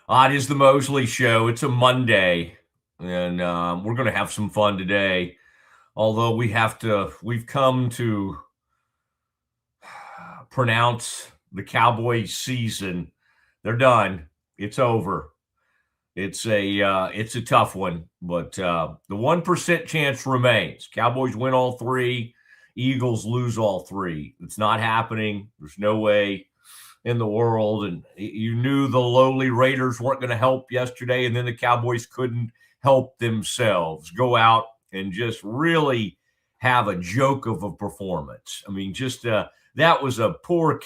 It is the Mosley Show. It's a Monday, and we're going to have some fun today. Although we've come to pronounce the Cowboys season. They're done. It's over. It's a tough one, but the 1% chance remains. Cowboys win all three. Eagles lose all three. It's not happening. There's no way in the world. And you knew the lowly Raiders weren't going to help yesterday, and then the Cowboys couldn't help themselves go out and just really have a joke of a performance. I mean, just that was a poor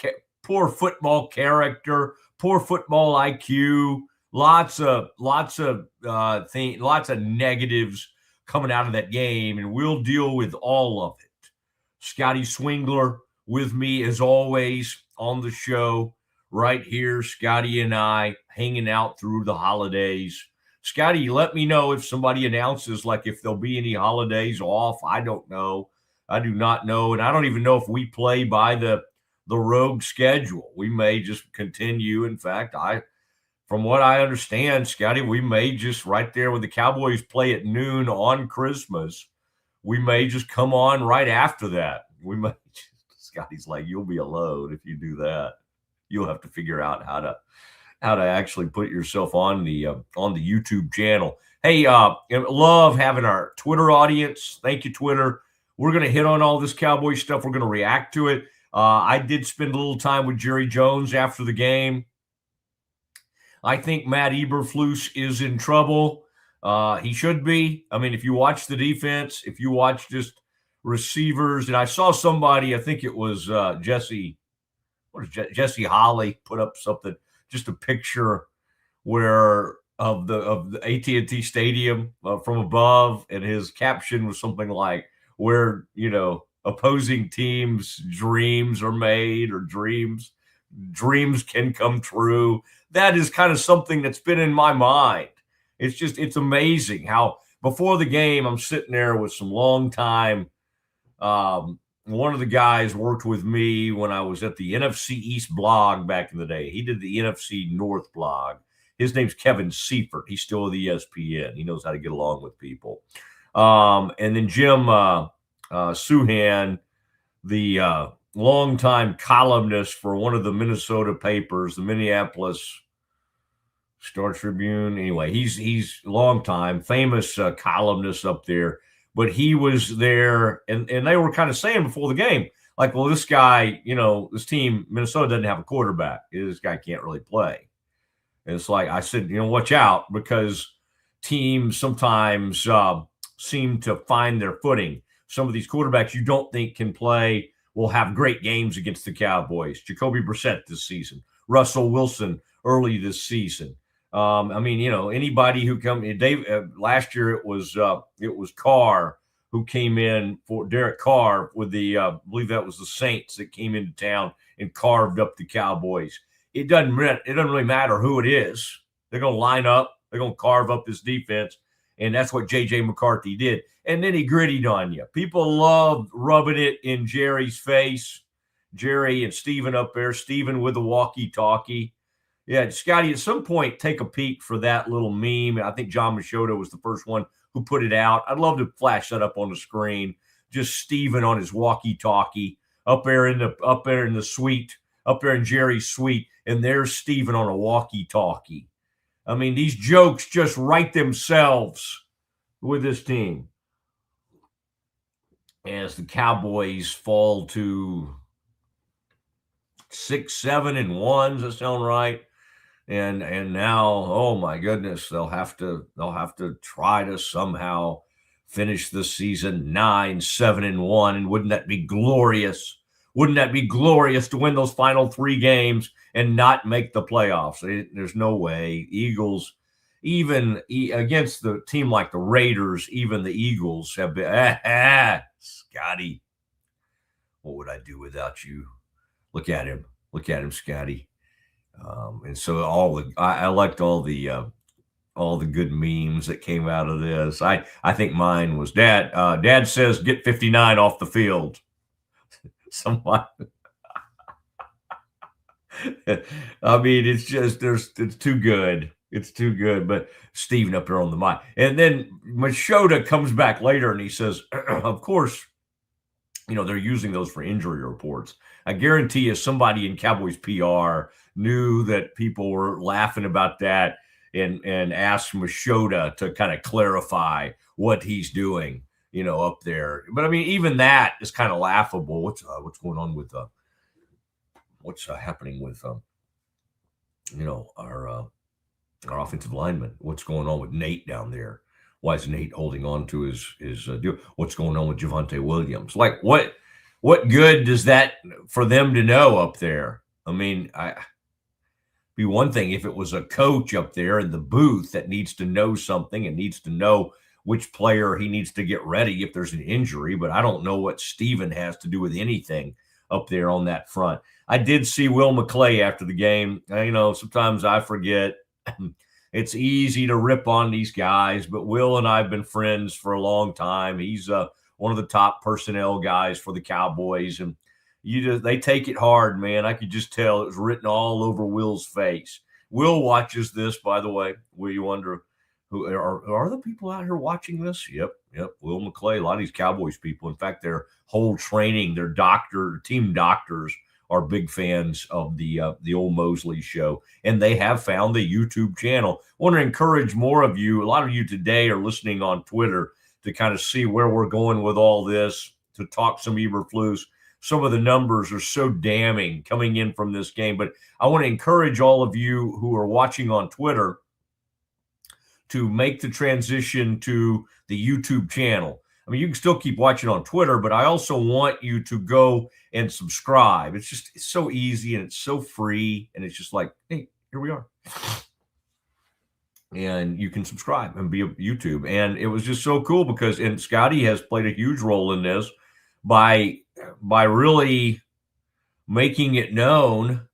football character, poor football IQ. Lots of negatives coming out of that game, and we'll deal with all of it. Scotty Swingler with me as always on the show right here. Scotty and I hanging out through the holidays. Scotty, let me know if somebody announces, like, if there'll be any holidays off. I don't know. I do not know, and I don't even know if we play by the rogue schedule. We may just continue. In fact, from what I understand, Scotty, we may just right there when the Cowboys play at noon on Christmas, we may just come on right after that. We might. Scotty's like, you'll be alone if you do that. You'll have to figure out how to actually put yourself on the YouTube channel. Hey, love having our Twitter audience. Thank you, Twitter. We're going to hit on all this Cowboy stuff. We're going to react to it. I did spend a little time with Jerry Jones after the game. I think Matt Eberflus is in trouble. He should be. I mean, if you watch the defense, if you watch just receivers, and I saw somebody, I think it was Jesse Holly put up something, just a picture where of the AT&T Stadium from above, and his caption was something like, where opposing teams' dreams are made, or dreams can come true. That is kind of something that's been in my mind. It's amazing how before the game, I'm sitting there with some long time. One of the guys worked with me when I was at the NFC East blog back in the day. He did the NFC North blog. His name's Kevin Seifert. He's still at ESPN. He knows how to get along with people. And then Jim Suhan, the longtime columnist for one of the Minnesota papers, the Minneapolis Star Tribune. Anyway, he's long time, famous columnist up there. But he was there, and they were kind of saying before the game, like, well, this guy, this team, Minnesota, doesn't have a quarterback. This guy can't really play. And it's like, I said, watch out, because teams sometimes seem to find their footing. Some of these quarterbacks you don't think can play will have great games against the Cowboys. Jacoby Brissett this season, Russell Wilson early this season. Anybody who last year it was Carr who came in for Derek Carr with I believe that was the Saints that came into town and carved up the Cowboys. It doesn't really matter who it is. They're going to line up. They're going to carve up this defense, and that's what J.J. McCarthy did. And then he grittied on you. People love rubbing it in Jerry's face. Jerry and Steven up there. Steven with the walkie-talkie. Yeah, Scotty, at some point, take a peek for that little meme. I think John Machota was the first one who put it out. I'd love to flash that up on the screen. Just Steven on his walkie-talkie up there in the suite, up there in Jerry's suite, and there's Steven on a walkie-talkie. I mean, these jokes just write themselves with this team. As the Cowboys fall to 6-7-1, does that sound right? And now, oh my goodness, they'll have to try to somehow finish the season 9-7-1. And wouldn't that be glorious? Wouldn't that be glorious to win those final three games and not make the playoffs? There's no way. Eagles, even against the team like the Raiders, even the Eagles have been, Scotty, what would I do without you? Look at him, Scotty. And so I liked all the good memes that came out of this. I think mine was Dad says get 59 off the field. Somewhat. I mean, it's too good. It's too good. But Steven up there on the mic. And then Machota comes back later and he says, of course, they're using those for injury reports. I guarantee you somebody in Cowboys PR knew that people were laughing about that and asked Machota to kind of clarify what he's doing, up there. But I mean, even that is kind of laughable. What's going on with what's happening with our offensive lineman? What's going on with Nate down there? Why is Nate holding on to his deal? What's going on with Javonte Williams? Like what good does that for them to know up there? I mean, be one thing if it was a coach up there in the booth that needs to know something and needs to know which player he needs to get ready if there's an injury, but I don't know what Steven has to do with anything up there on that front. I did see Will McClay after the game. Sometimes I forget. It's easy to rip on these guys, but Will and I have been friends for a long time. He's one of the top personnel guys for the Cowboys, and they take it hard, man. I could just tell it was written all over Will's face. Will watches this, by the way. Will, you wonder who are the people out here watching this? Yep. Will McClay, a lot of these Cowboys people. In fact, their whole training, their team doctors are big fans of the old Mosley show, and they have found the YouTube channel. I want to encourage more of you. A lot of you today are listening on Twitter to kind of see where we're going with all this, to talk some Eberflus. Some of the numbers are so damning coming in from this game, but I want to encourage all of you who are watching on Twitter to make the transition to the YouTube channel. I mean, you can still keep watching on Twitter, but I also want you to go and subscribe. It's so easy and it's so free. And it's just like, hey, here we are. And you can subscribe and be a YouTube. And it was just so cool because, and Scotty has played a huge role in this by really making it known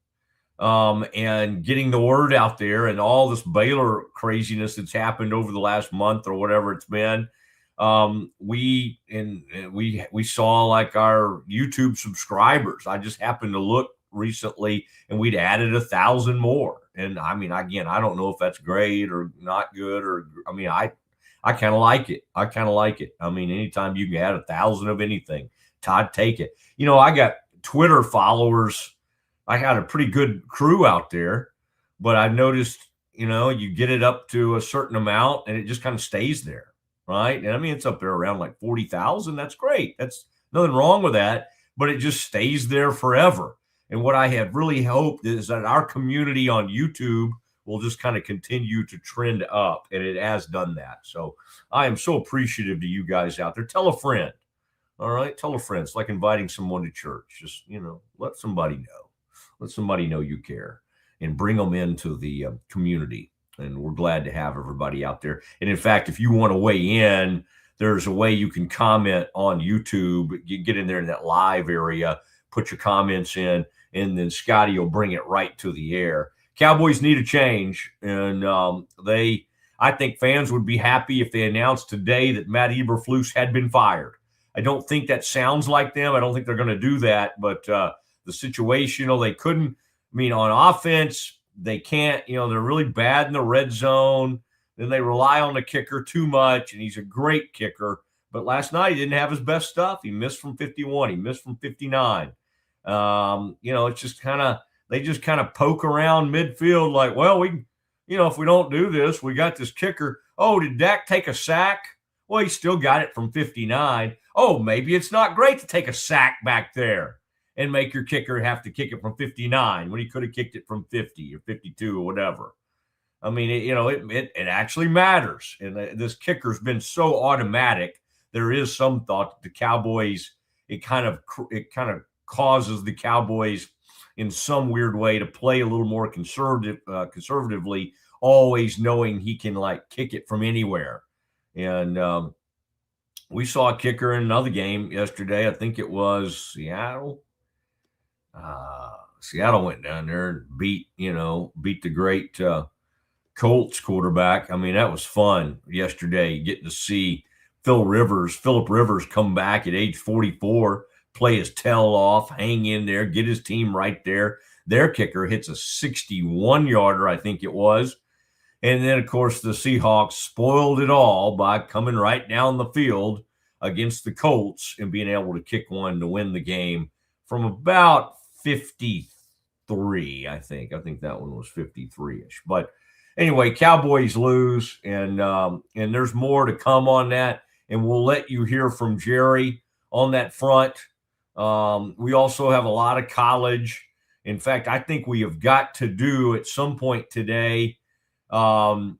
and getting the word out there, and all this Baylor craziness that's happened over the last month or whatever it's been. We saw like our YouTube subscribers. I just happened to look recently and we'd added 1,000 more. And I mean, again, I don't know if that's great or not good, or, I mean, I kind of like it. I mean, anytime you can add 1,000 of anything, Todd, take it. I got Twitter followers. I had a pretty good crew out there, but I noticed, you get it up to a certain amount and it just kind of stays there. Right. And I mean, it's up there around like 40,000. That's great. That's nothing wrong with that, but it just stays there forever. And what I have really hoped is that our community on YouTube will just kind of continue to trend up, and it has done that. So I am so appreciative to you guys out there. Tell a friend. All right. Tell a friend. It's like inviting someone to church. Just, let somebody know. Let somebody know you care, and bring them into the community. And we're glad to have everybody out there. And in fact, if you want to weigh in, there's a way you can comment on YouTube. You get in there in that live area, put your comments in, and then Scotty will bring it right to the air. Cowboys need a change. And I think fans would be happy if they announced today that Matt Eberflus had been fired. I don't think that sounds like them. I don't think they're going to do that. But the situational, they couldn't. I mean, on offense, they can't, they're really bad in the red zone. Then they rely on the kicker too much, and he's a great kicker. But last night he didn't have his best stuff. He missed from 51. He missed from 59. It's just they just kind of poke around midfield like, well, if we don't do this, we got this kicker. Oh, did Dak take a sack? Well, he still got it from 59. Oh, maybe it's not great to take a sack back there and make your kicker have to kick it from 59 when he could have kicked it from 50 or 52 or whatever. I mean, it actually matters. And this kicker's been so automatic. There is some thought that the Cowboys, it kind of causes the Cowboys in some weird way to play a little more conservatively, always knowing he can like kick it from anywhere. And we saw a kicker in another game yesterday. I think it was Seattle. Seattle went down there and beat the great Colts quarterback. I mean, that was fun yesterday, getting to see Philip Rivers come back at age 44, play his tail off, hang in there, get his team right there. Their kicker hits a 61-yarder, I think it was. And then, of course, the Seahawks spoiled it all by coming right down the field against the Colts and being able to kick one to win the game from about 53, I think. I think that one was 53-ish. But anyway, Cowboys lose, and there's more to come on that, and we'll let you hear from Jerry on that front. We also have a lot of college. In fact, I think we have got to do at some point today, and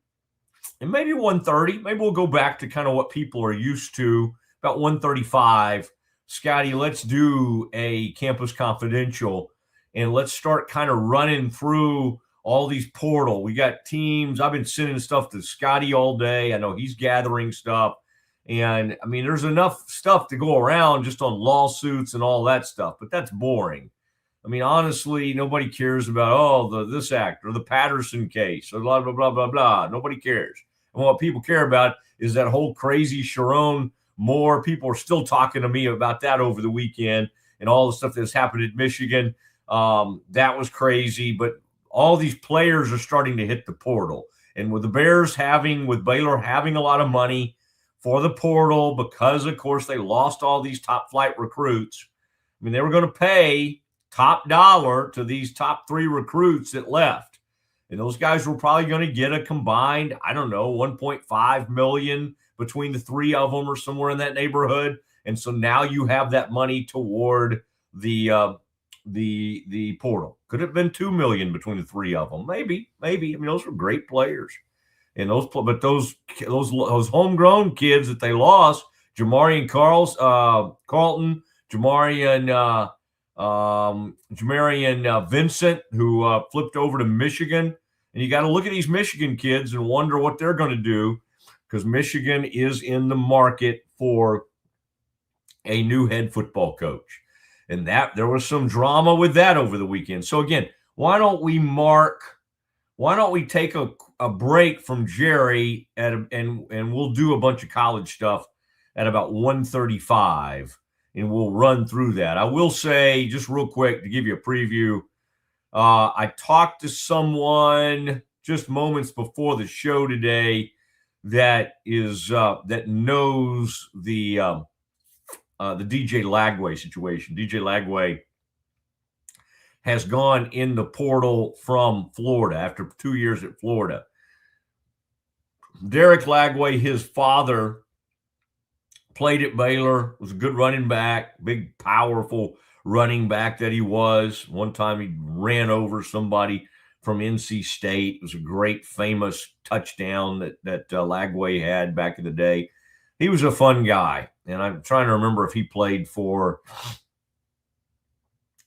maybe 1:30. Maybe we'll go back to kind of what people are used to, about 1:35. Scotty, let's do a Campus Confidential, and let's start kind of running through all these portal. We got teams. I've been sending stuff to Scotty all day. I know he's gathering stuff. And, I mean, there's enough stuff to go around just on lawsuits and all that stuff, but that's boring. I mean, honestly, nobody cares about, this act or the Patterson case or blah, blah, blah, blah, blah. Nobody cares. And what people care about is that whole crazy Sharon Moore. People are still talking to me about that over the weekend and all the stuff that's happened at Michigan. That was crazy, but all these players are starting to hit the portal. And with the Bears with Baylor having a lot of money for the portal because, of course, they lost all these top flight recruits. I mean, they were going to pay top dollar to these top 3 recruits that left. And those guys were probably going to get a combined, I don't know, $1.5 million between the 3 of them or somewhere in that neighborhood. And so now you have that money toward the portal. Could have been $2 million between the 3 of them. Maybe. I mean, those were great players. And those homegrown kids that they lost, Jamarian Carlton, Jamarian Vincent, who flipped over to Michigan. And you got to look at these Michigan kids and wonder what they're going to do, because Michigan is in the market for a new head football coach. And that there was some drama with that over the weekend. So again, why don't we take a break from Jerry and we'll do a bunch of college stuff at about 1:35, and we'll run through that. I will say, just real quick, to give you a preview, I talked to someone just moments before the show today that knows the DJ Lagway situation. DJ Lagway has gone in the portal from Florida after 2 years at Florida. Derek Lagway, his father, played at Baylor, was a good running back, big, powerful running back that he was. One time he ran over somebody from NC State. It was a great, famous touchdown that Lagway had back in the day. He was a fun guy, and I'm trying to remember if he played for –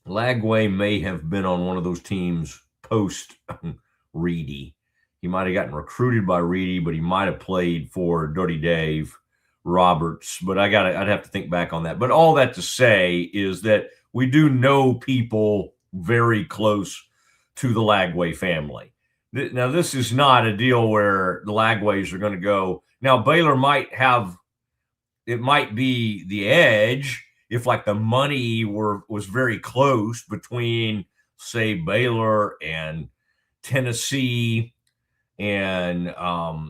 Lagway may have been on one of those teams post-Reedy. He might have gotten recruited by Reedy, but he might have played for Dirty Dave Roberts. But I'd have to think back on that. But all that to say is that we do know people very close to the Lagway family. Now, this is not a deal where the Lagways are going to go. Now, Baylor might be the edge if like the money was very close between, say, Baylor and Tennessee and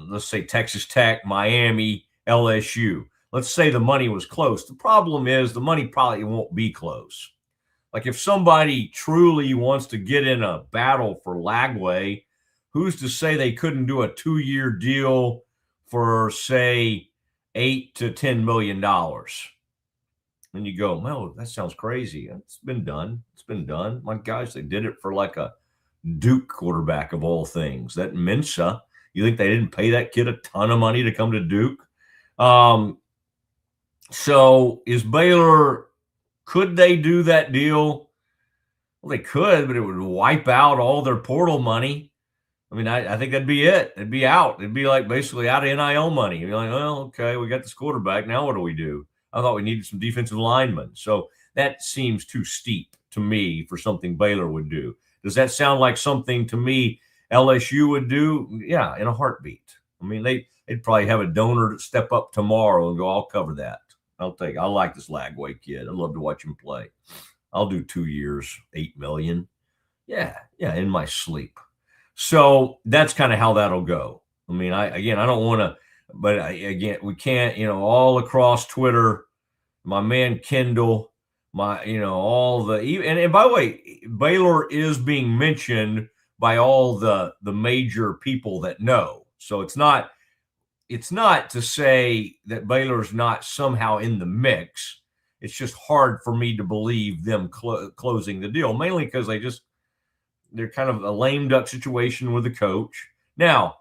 let's say Texas Tech, Miami, LSU. Let's say the money was close. The problem is the money probably won't be close. Like if somebody truly wants to get in a battle for Lagway, who's to say they couldn't do a 2-year deal for, say, $8 to $10 million? And you go, well, that sounds crazy. It's been done. My gosh, they did it for like a Duke quarterback of all things. That Mensa, you think they didn't pay that kid a ton of money to come to Duke? So is Baylor, could they do that deal? Well, they could, but it would wipe out all their portal money. I mean, I think that'd be it. It'd be out. It'd be like basically out of NIL money. You'd be like, well, okay, we got this quarterback. Now what do we do? I thought we needed some defensive linemen. So that seems too steep to me for something Baylor would do. Does that sound like something to me LSU would do? Yeah, in a heartbeat. I mean, they'd probably have a donor step up tomorrow and go, I'll cover that. I like this Lagway kid. I'd love to watch him play. I'll do 2 years, $8 million. Yeah, in my sleep. So that's kind of how that'll go. I mean, I don't want to, but we can't, all across Twitter, my man Kendall, all the, and by the way, Baylor is being mentioned by all the major people that know. So it's not to say that Baylor's not somehow in the mix. It's just hard for me to believe them closing the deal, mainly because they're kind of a lame duck situation with the coach. Now,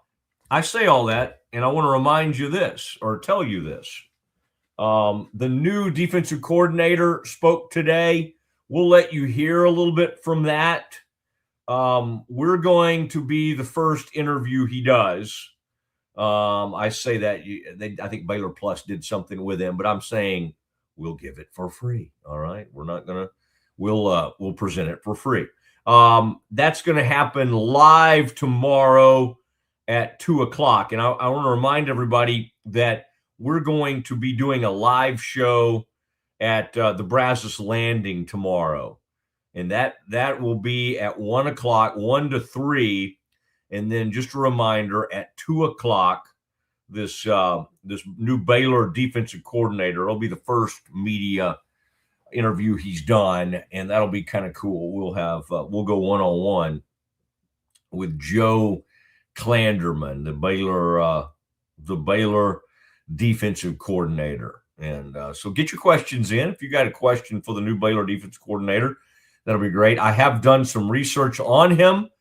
I say all that, and I want to remind you this, or tell you this. The new defensive coordinator spoke today. We'll let you hear a little bit from that. We're going to be the first interview he does. I say that I think Baylor Plus did something with him, but I'm saying we'll give it for free. All right, we're not gonna. We'll present it for free. That's going to happen live tomorrow at 2:00. And I want to remind everybody that we're going to be doing a live show at the Brazos Landing tomorrow. And that will be at 1:00, 1 to 3. And then just a reminder, at 2:00, this new Baylor defensive coordinator, it'll be the first media interview he's done, and that'll be kind of cool. We'll go one-on-one with Joe Klanderman, the Baylor defensive coordinator. And so get your questions in. If you got a question for the new Baylor defensive coordinator, that'll be great. I have done some research on him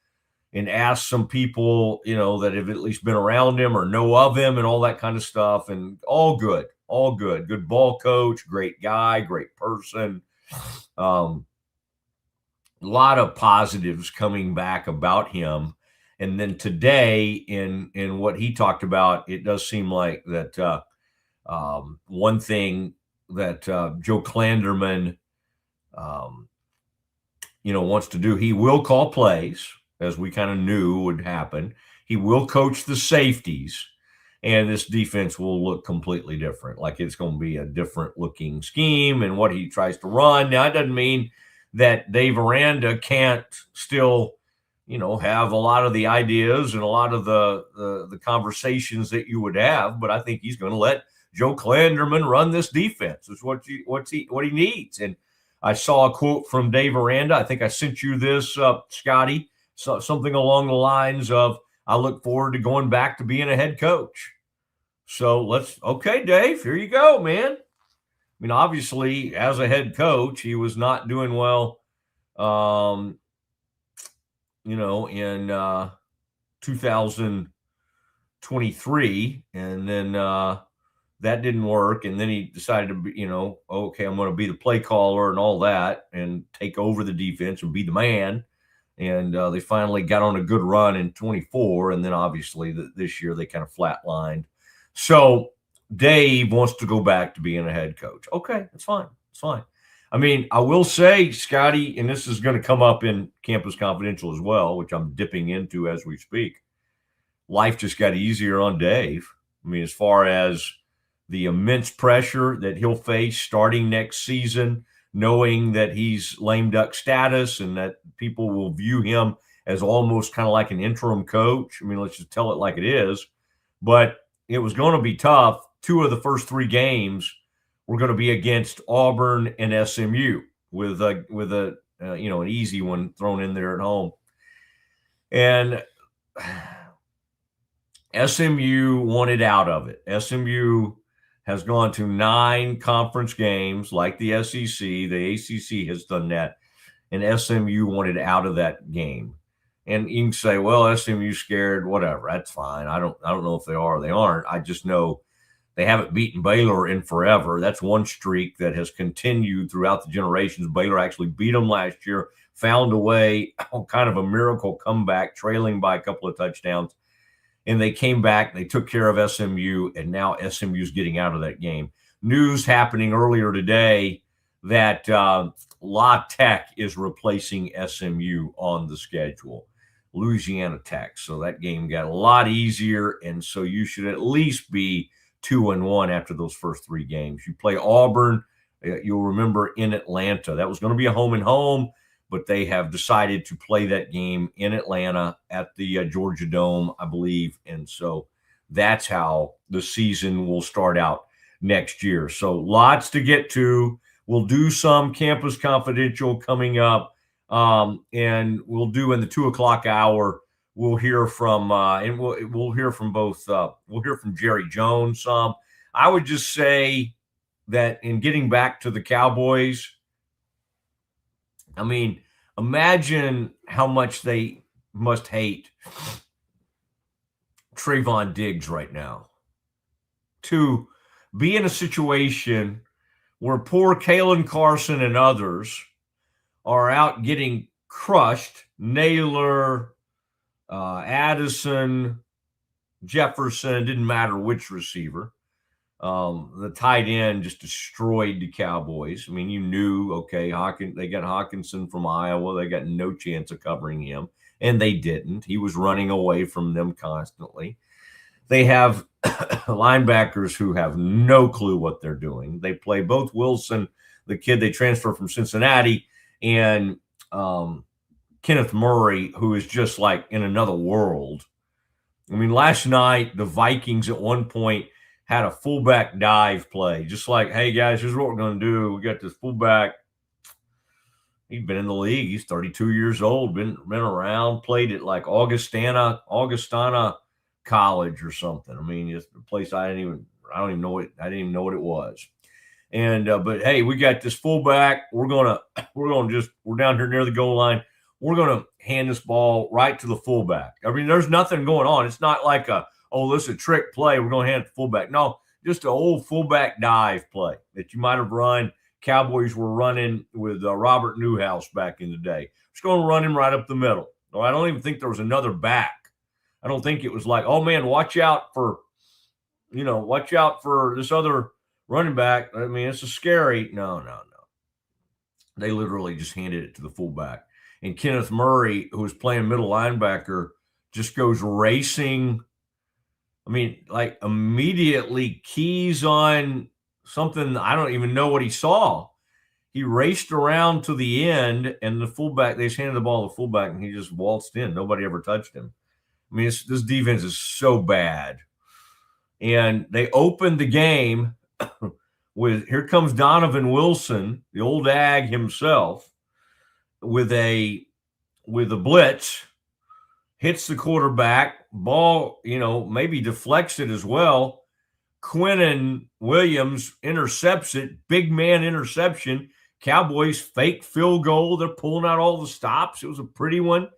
and asked some people, that have at least been around him or know of him and all that kind of stuff, and all good. Good ball coach, great guy, great person. A lot of positives coming back about him. And then today, in what he talked about, it does seem like that one thing that Joe Klanderman, wants to do, he will call plays, as we kind of knew would happen. He will coach the safeties. And this defense will look completely different. Like, it's going to be a different looking scheme and what he tries to run. Now, it doesn't mean that Dave Aranda can't still, have a lot of the ideas and a lot of the conversations that you would have. But I think he's going to let Joe Klanderman run this defense. It's what he needs. And I saw a quote from Dave Aranda. I think I sent you this, Scotty. So something along the lines of, I look forward to going back to being a head coach. So okay, Dave, here you go, man. I mean, obviously, as a head coach, he was not doing well, in 2023. And then that didn't work. And then he decided to be, okay, I'm going to be the play caller and all that and take over the defense and be the man. And they finally got on a good run in 24. And then obviously this year they kind of flatlined. So Dave wants to go back to being a head coach. Okay, that's fine. It's fine. I mean, I will say, Scotty, and this is going to come up in Campus Confidential as well, which I'm dipping into as we speak. Life just got easier on Dave. I mean, as far as the immense pressure that he'll face starting next season, knowing that he's lame duck status and that people will view him as almost kind of like an interim coach. I mean, let's just tell it like it is. But it was going to be tough. 2 of the first 3 games were going to be against Auburn and SMU with an easy one thrown in there at home. And SMU wanted out of it. SMU has gone to 9 conference games like the SEC. The ACC has done that, and SMU wanted out of that game. And you can say, well, SMU's scared, whatever. That's fine. I don't know if they are or they aren't. I just know they haven't beaten Baylor in forever. That's one streak that has continued throughout the generations. Baylor actually beat them last year, found a way, kind of a miracle comeback, trailing by a couple of touchdowns. And they came back, they took care of SMU, and now SMU's getting out of that game. News happening earlier today that La Tech is replacing SMU on the schedule, Louisiana Tech. So that game got a lot easier, and so you should at least be 2-1 after those first 3 games. You play Auburn, you'll remember, in Atlanta. That was going to be a home and home, but they have decided to play that game in Atlanta at the Georgia Dome, I believe. And so that's how the season will start out next year. So lots to get to. We'll do some Campus Confidential coming up, and we'll do in the 2:00 hour. We'll hear from and we'll hear from both. We'll hear from Jerry Jones some. I would just say that in getting back to the Cowboys, I mean, imagine how much they must hate Trayvon Diggs right now to be in a situation where poor Kalen Carson and others are out getting crushed. Naylor, Addison, Jefferson, didn't matter which receiver. The tight end just destroyed the Cowboys. I mean, you knew, okay, they got Hawkinson from Iowa. They got no chance of covering him, and they didn't. He was running away from them constantly. They have linebackers who have no clue what they're doing. They play both Wilson, the kid they transferred from Cincinnati, and Kenneth Murray, who is just like in another world. I mean, last night, the Vikings at one point had a fullback dive play, just like, hey, guys, here's what we're going to do. We got this fullback. He'd been in the league. He's 32 years old, been around, played at like Augustana College or something. I mean, it's a place I didn't even know what it was. And but hey, we got this fullback. We're down here near the goal line. We're gonna hand this ball right to the fullback. I mean, there's nothing going on. It's not like this is a trick play. We're gonna hand it to the fullback. No, just an old fullback dive play that you might have run. Cowboys were running with Robert Newhouse back in the day. Just going to run him right up the middle. No, I don't even think there was another back. I don't think it was like, oh man, watch out for this other running back. I mean, it's a scary. No. They literally just handed it to the fullback. And Kenneth Murray, who was playing middle linebacker, just goes racing. I mean, like immediately keys on something. I don't even know what he saw. He raced around to the end, and the fullback, they just handed the ball to the fullback, and he just waltzed in. Nobody ever touched him. I mean, this defense is so bad. And they opened the game with, here comes Donovan Wilson, the old Ag himself, with a blitz, hits the quarterback, ball, maybe deflects it as well. Quinnen Williams intercepts it, big man interception. Cowboys fake field goal. They're pulling out all the stops. It was a pretty one.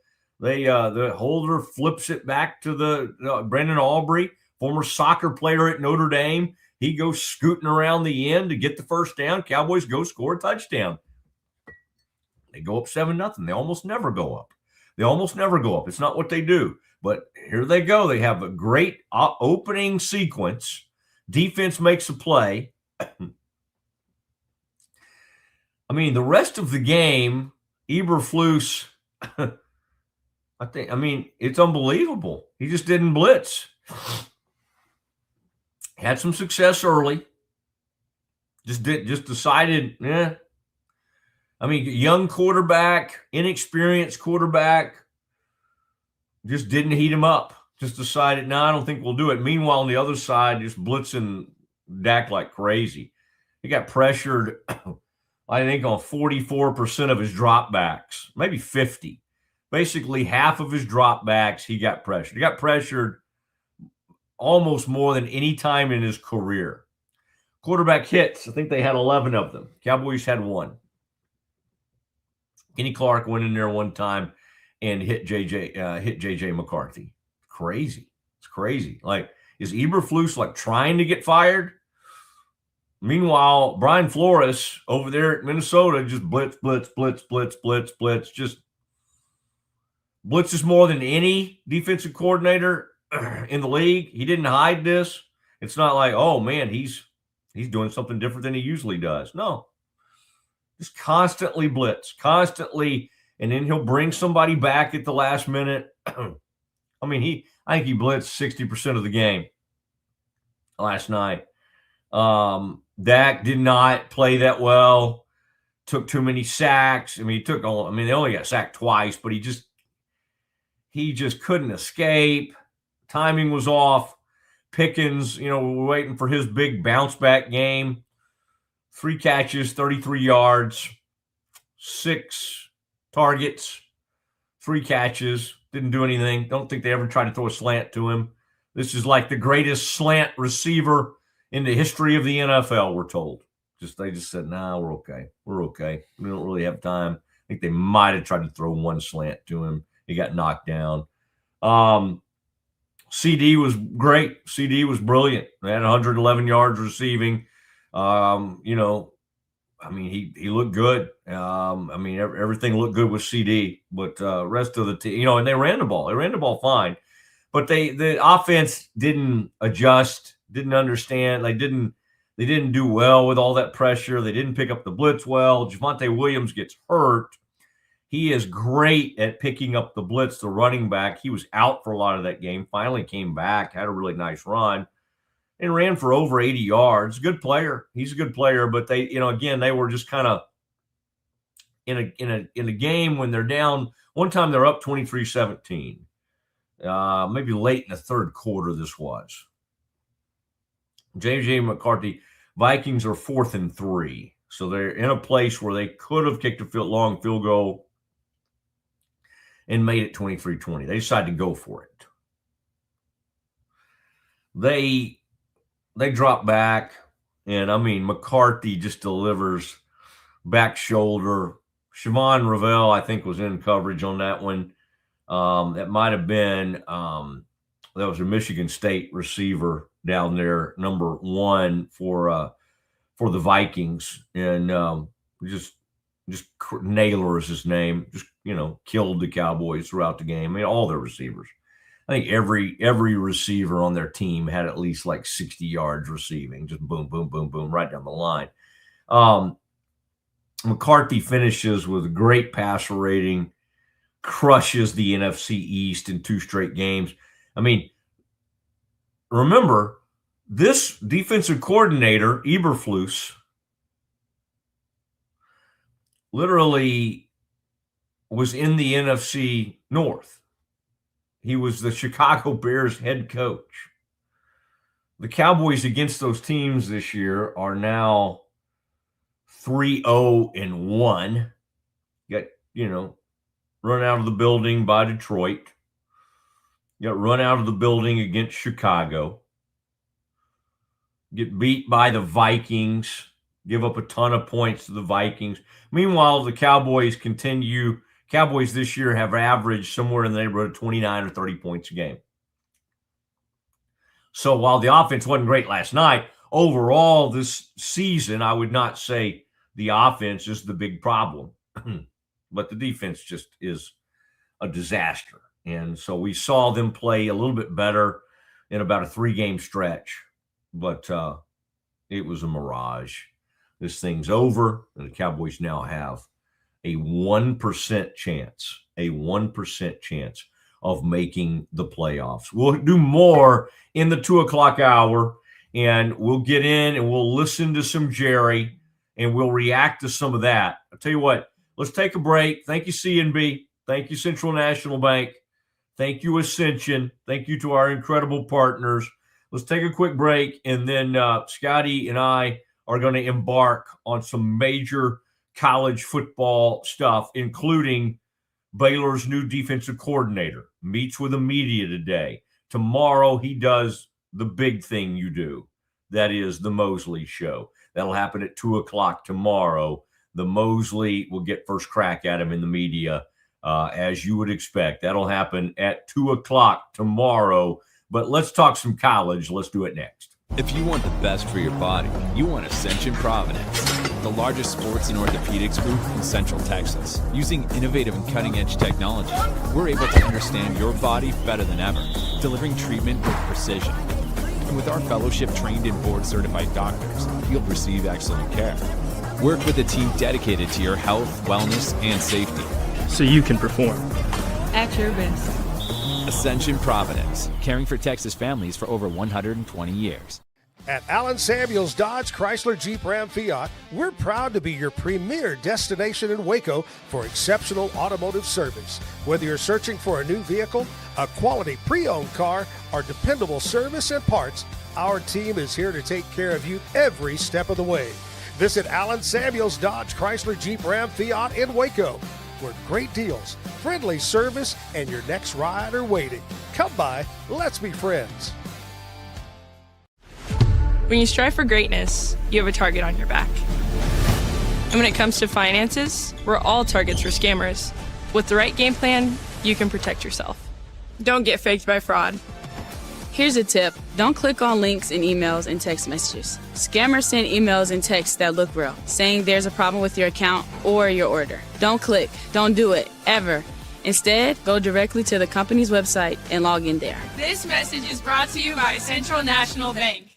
The holder flips it back to the Brandon Aubrey, former soccer player at Notre Dame. He goes scooting around the end to get the first down. Cowboys go score a touchdown. They go up 7-0. They almost never go up. It's not what they do. But here they go. They have a great opening sequence. Defense makes a play. I mean, the rest of the game, Eberflus, it's unbelievable. He just didn't blitz. Had some success early. Just decided, I mean, young quarterback, inexperienced quarterback, just didn't heat him up. Just decided, no, I don't think we'll do it. Meanwhile, on the other side, just blitzing Dak like crazy. He got pressured, I think, on 44% of his dropbacks, maybe 50. Basically, half of his dropbacks, he got pressured. He got pressured almost more than any time in his career. Quarterback hits, I think they had 11 of them. Cowboys had 1. Kenny Clark went in there one time and hit JJ McCarthy. It's crazy. Like, is Eberflus like trying to get fired? Meanwhile, Brian Flores over there at Minnesota just blitz. Just blitzes more than any defensive coordinator in the league. He didn't hide this. It's not like, oh man, he's doing something different than he usually does. No, just constantly blitz, and then he'll bring somebody back at the last minute. I mean, I think he blitzed 60% of the game last night. Dak did not play that well. took too many sacks. I mean, they only got sacked twice, but he just couldn't escape. Timing was off. Pickens, we're waiting for his big bounce back game. 3 catches, 33 yards, 6 targets, 3 catches. Didn't do anything. Don't think they ever tried to throw a slant to him. This is like the greatest slant receiver in the history of the NFL, we're told. They just said, nah, we're okay. We're okay. We don't really have time. I think they might have tried to throw one slant to him. He got knocked down. CD was great. CD was brilliant. They had 111 yards receiving. He looked good. Everything looked good with CD, but rest of the team, and they ran the ball. They ran the ball fine, but the offense didn't adjust, didn't understand. They didn't do well with all that pressure. They didn't pick up the blitz well. Javonte Williams gets hurt. He is great at picking up the blitz, the running back. He was out for a lot of that game, finally came back, had a really nice run, and ran for over 80 yards. Good player. He's a good player, but they, again, they were just kind of in a game when they're down. One time they're up 23-17. Maybe late in the third quarter this was. J.J. McCarthy, Vikings are 4th and 3. So they're in a place where they could have kicked a long field goal and made it 23-20. They decided to go for it. They drop back, and McCarthy just delivers back shoulder. Siobhan Ravel, I think, was in coverage on that one. That might have been that was a Michigan State receiver down there, number 1 for the Vikings, and just Naylor is his name. Just killed the Cowboys throughout the game. All their receivers. I think every receiver on their team had at least like 60 yards receiving. Just boom, boom, boom, boom, right down the line. McCarthy finishes with a great passer rating, crushes the NFC East in 2 straight games. Remember, this defensive coordinator, Eberflus, literally was in the NFC North. He was the Chicago Bears head coach. The Cowboys against those teams this year are now 3-0-1. Got, run out of the building by Detroit. Got run out of the building against Chicago. Get beat by the Vikings. Give up a ton of points to the Vikings. Meanwhile, the Cowboys continue. Cowboys this year have averaged somewhere in the neighborhood of 29 or 30 points a game. So while the offense wasn't great last night, overall this season, I would not say the offense is the big problem. But the defense just is a disaster. And so we saw them play a little bit better in about a 3-game stretch. But it was a mirage. This thing's over, and the Cowboys now have a 1% chance of making the playoffs. We'll do more in the 2 o'clock hour, and we'll get in and we'll listen to some Jerry, and we'll react to some of that. I'll tell you what, let's take a break. Thank you, CNB. Thank you, Central National Bank. Thank you, Ascension. Thank you to our incredible partners. Let's take a quick break, and then Scotty and I are going to embark on some major college football stuff, including Baylor's new defensive coordinator meets with the media today. Tomorrow, he does the big thing you do. That is the Mosley show. That'll happen at 2 o'clock tomorrow. The Mosley will get first crack at him in the media, as you would expect. That'll happen at 2 o'clock tomorrow. But let's talk some college. Let's do it next. If you want the best for your body, you want Ascension Providence, the largest sports and orthopedics group in Central Texas. Using innovative and cutting-edge technology, we're able to understand your body better than ever, delivering treatment with precision. And with our fellowship-trained and board-certified doctors, you'll receive excellent care. Work with a team dedicated to your health, wellness, and safety. So you can perform at your best. Ascension Providence, caring for Texas families for over 120 years. At Allen Samuels Dodge Chrysler Jeep Ram Fiat, we're proud to be your premier destination in Waco for exceptional automotive service. Whether you're searching for a new vehicle, a quality pre-owned car, or dependable service and parts, our team is here to take care of you every step of the way. Visit Allen Samuels Dodge Chrysler Jeep Ram Fiat in Waco, where great deals, friendly service, and your next ride are waiting. Come by, let's be friends. When you strive for greatness, you have a target on your back. And when it comes to finances, we're all targets for scammers. With the right game plan, you can protect yourself. Don't get faked by fraud. Here's a tip. Don't click on links in emails and text messages. Scammers send emails and texts that look real, saying there's a problem with your account or your order. Don't click. Don't do it, ever. Instead, go directly to the company's website and log in there. This message is brought to you by Central National Bank.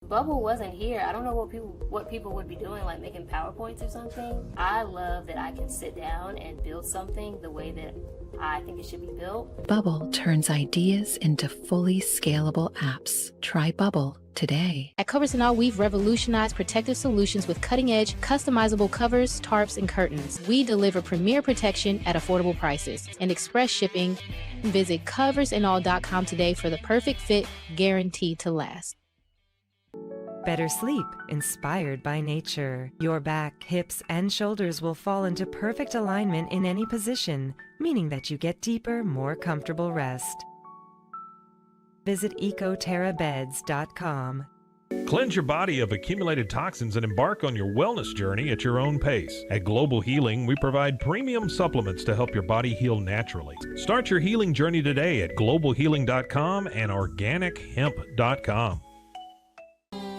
Bubble wasn't here. I don't know what people would be doing, like making PowerPoints or something. I love that I can sit down and build something the way that I think it should be built. Bubble turns ideas into fully scalable apps. Try Bubble today. At Covers & All, we've revolutionized protective solutions with cutting-edge, customizable covers, tarps, and curtains. We deliver premier protection at affordable prices and express shipping. Visit coversandall.com today for the perfect fit, guaranteed to last. Better sleep, inspired by nature. Your back, hips, and shoulders will fall into perfect alignment in any position, meaning that you get deeper, more comfortable rest. Visit ecoterrabeds.com. Cleanse your body of accumulated toxins and embark on your wellness journey at your own pace. At Global Healing, we provide premium supplements to help your body heal naturally. Start your healing journey today at globalhealing.com and organichemp.com.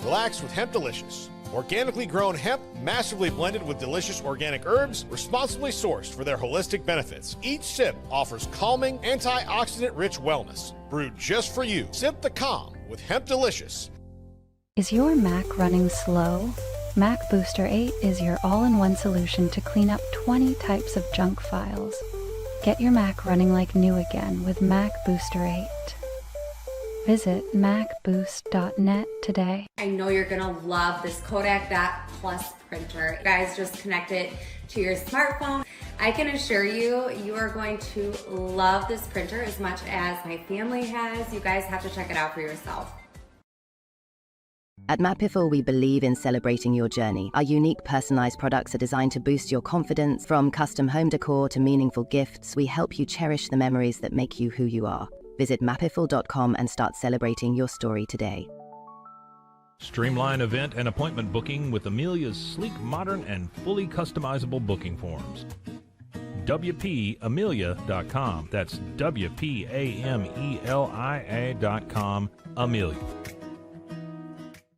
Relax with Hemp Delicious. Organically grown hemp, massively blended with delicious organic herbs, responsibly sourced for their holistic benefits. Each sip offers calming, antioxidant-rich wellness. Brewed just for you. Sip the calm with Hemp Delicious. Is your Mac running slow? Mac Booster 8 is your all-in-one solution to clean up 20 types of junk files. Get your Mac running like new again with Mac Booster 8. Visit macboost.net today. I know you're gonna love this Kodak Dot Plus printer. You guys just connect it to your smartphone. I can assure you, you are going to love this printer as much as my family has. You guys have to check it out for yourself. At Mapiful, we believe in celebrating your journey. Our unique personalized products are designed to boost your confidence. From custom home decor to meaningful gifts, we help you cherish the memories that make you who you are. Visit mapiful.com and start celebrating your story today. Streamline event and appointment booking with Amelia's sleek, modern, and fully customizable booking forms. WPAmelia.com. That's WPAMELIA.com. Amelia.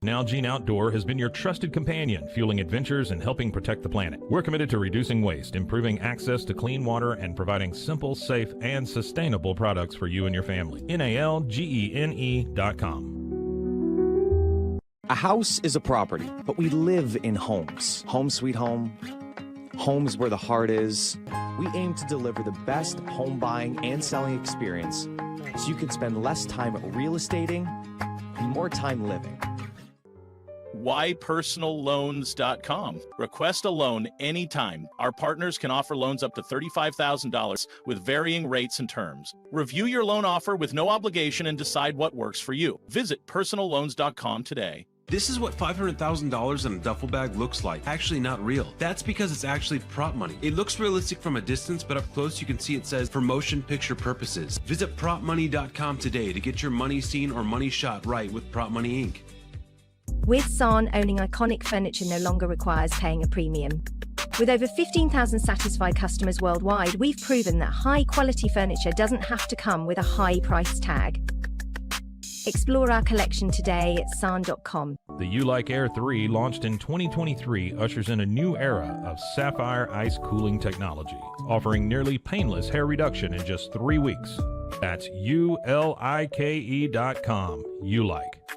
Nalgene Outdoor has been your trusted companion, fueling adventures and helping protect the planet. We're committed to reducing waste, improving access to clean water, and providing simple, safe, and sustainable products for you and your family. NALGENE.com. A house is a property, but we live in homes. Home sweet home. Homes where the heart is. We aim to deliver the best home buying and selling experience so you can spend less time real estating and more time living. WhyPersonalLoans.com. Request a loan anytime. Our partners can offer loans up to $35,000 with varying rates and terms. Review your loan offer with no obligation and decide what works for you. Visit PersonalLoans.com today. This is what $500,000 in a duffel bag looks like. Actually not real. That's because it's actually prop money. It looks realistic from a distance, but up close you can see it says for motion picture purposes. Visit PropMoney.com today to get your money seen or money shot right with Prop Money Inc. With San, owning iconic furniture no longer requires paying a premium. With over 15,000 satisfied customers worldwide, we've proven that high-quality furniture doesn't have to come with a high price tag. Explore our collection today at sarn.com. The U-Like Air 3, launched in 2023, ushers in a new era of sapphire ice cooling technology, offering nearly painless hair reduction in just 3 weeks. That's ULIKE.com. U-Like.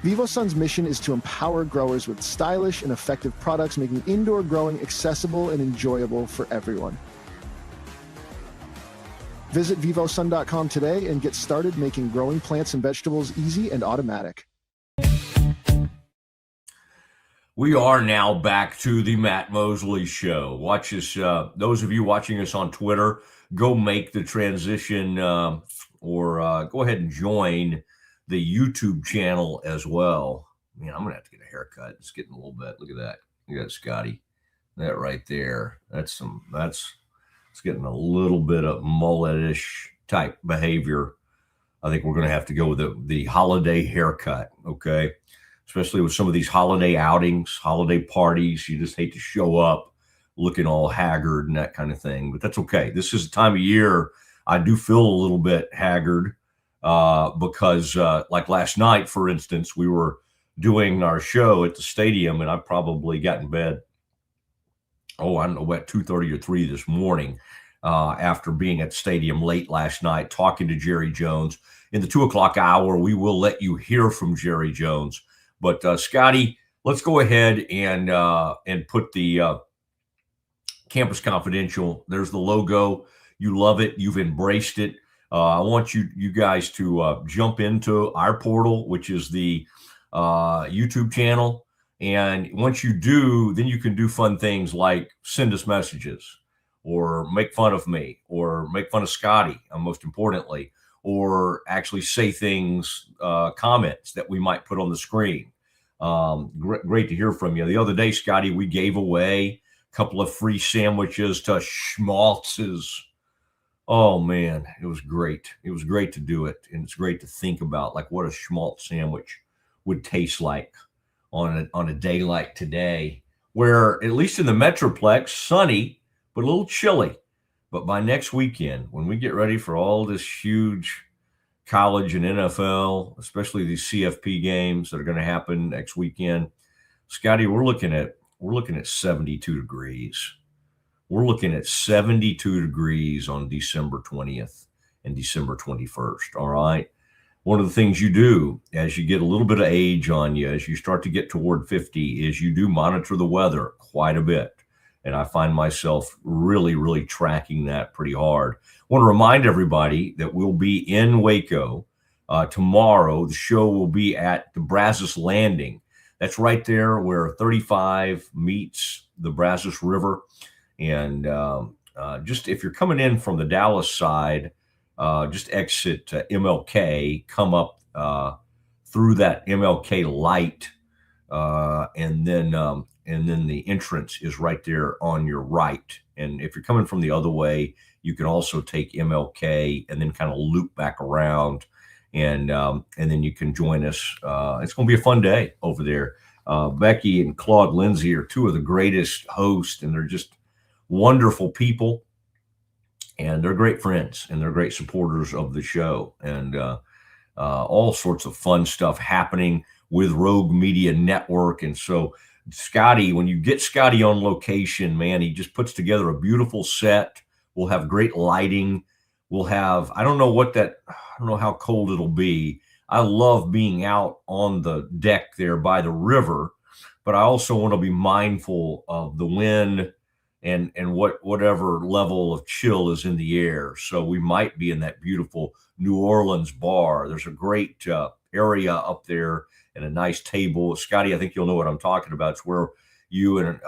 VivoSun's mission is to empower growers with stylish and effective products, making indoor growing accessible and enjoyable for everyone. Visit vivosun.com today and get started making growing plants and vegetables easy and automatic. We are now back to the Matt Mosley Show. Watch us, those of you watching us on Twitter, go make the transition or go ahead and join the YouTube channel as well. Man, I'm going to have to get a haircut. It's getting a little bit. Look at that. Look at that, Scotty. That right there. It's getting a little bit of mulletish type behavior. I think we're going to have to go with the holiday haircut, okay? Especially with some of these holiday outings, holiday parties. You just hate to show up looking all haggard and that kind of thing. But that's okay. This is the time of year I do feel a little bit haggard because like last night, for instance, we were doing our show at the stadium, and I probably got in bed, I don't know, at 2:30 or 3 this morning after being at the stadium late last night, talking to Jerry Jones. In the 2 o'clock hour, we will let you hear from Jerry Jones. But Scotty, let's go ahead and put the Campus Confidential. There's the logo. You love it. You've embraced it. I want you guys to jump into our portal, which is the YouTube channel. And once you do, then you can do fun things like send us messages or make fun of me or make fun of Scotty, most importantly, or actually say things, comments that we might put on the screen. Great to hear from you. The other day, Scotty, we gave away a couple of free sandwiches to Schmaltz's. Oh, man, it was great. It was great to do it. And it's great to think about like what a Schmaltz sandwich would taste like on a day like today, where at least in the Metroplex, sunny, but a little chilly. But by next weekend, when we get ready for all this huge college and NFL, especially these CFP games that are going to happen next weekend, Scotty, we're looking at 72 degrees. We're looking at 72 degrees on December 20th and December 21st. All right. One of the things you do as you get a little bit of age on you, as you start to get toward 50, is you do monitor the weather quite a bit. And I find myself really, really tracking that pretty hard. I want to remind everybody that we'll be in Waco tomorrow. The show will be at the Brazos Landing. That's right there where 35 meets the Brazos River. And just if you're coming in from the Dallas side, just exit MLK, come up through that MLK light, and then the entrance is right there on your right. And if you're coming from the other way, you can also take MLK and then kind of loop back around, and then you can join us. It's going to be a fun day over there. Becky and Claude Lindsay are two of the greatest hosts, and they're just wonderful people, and they're great friends, and they're great supporters of the show, and all sorts of fun stuff happening with Rogue Media Network. And so Scotty, when you get Scotty on location, man, he just puts together a beautiful set. We'll have great lighting. We'll have, I don't know how cold it'll be. I love being out on the deck there by the river, but I also want to be mindful of the wind and whatever level of chill is in the air. So we might be in that beautiful New Orleans bar. There's a great area up there and a nice table. Scotty, I think you'll know what I'm talking about. It's where you and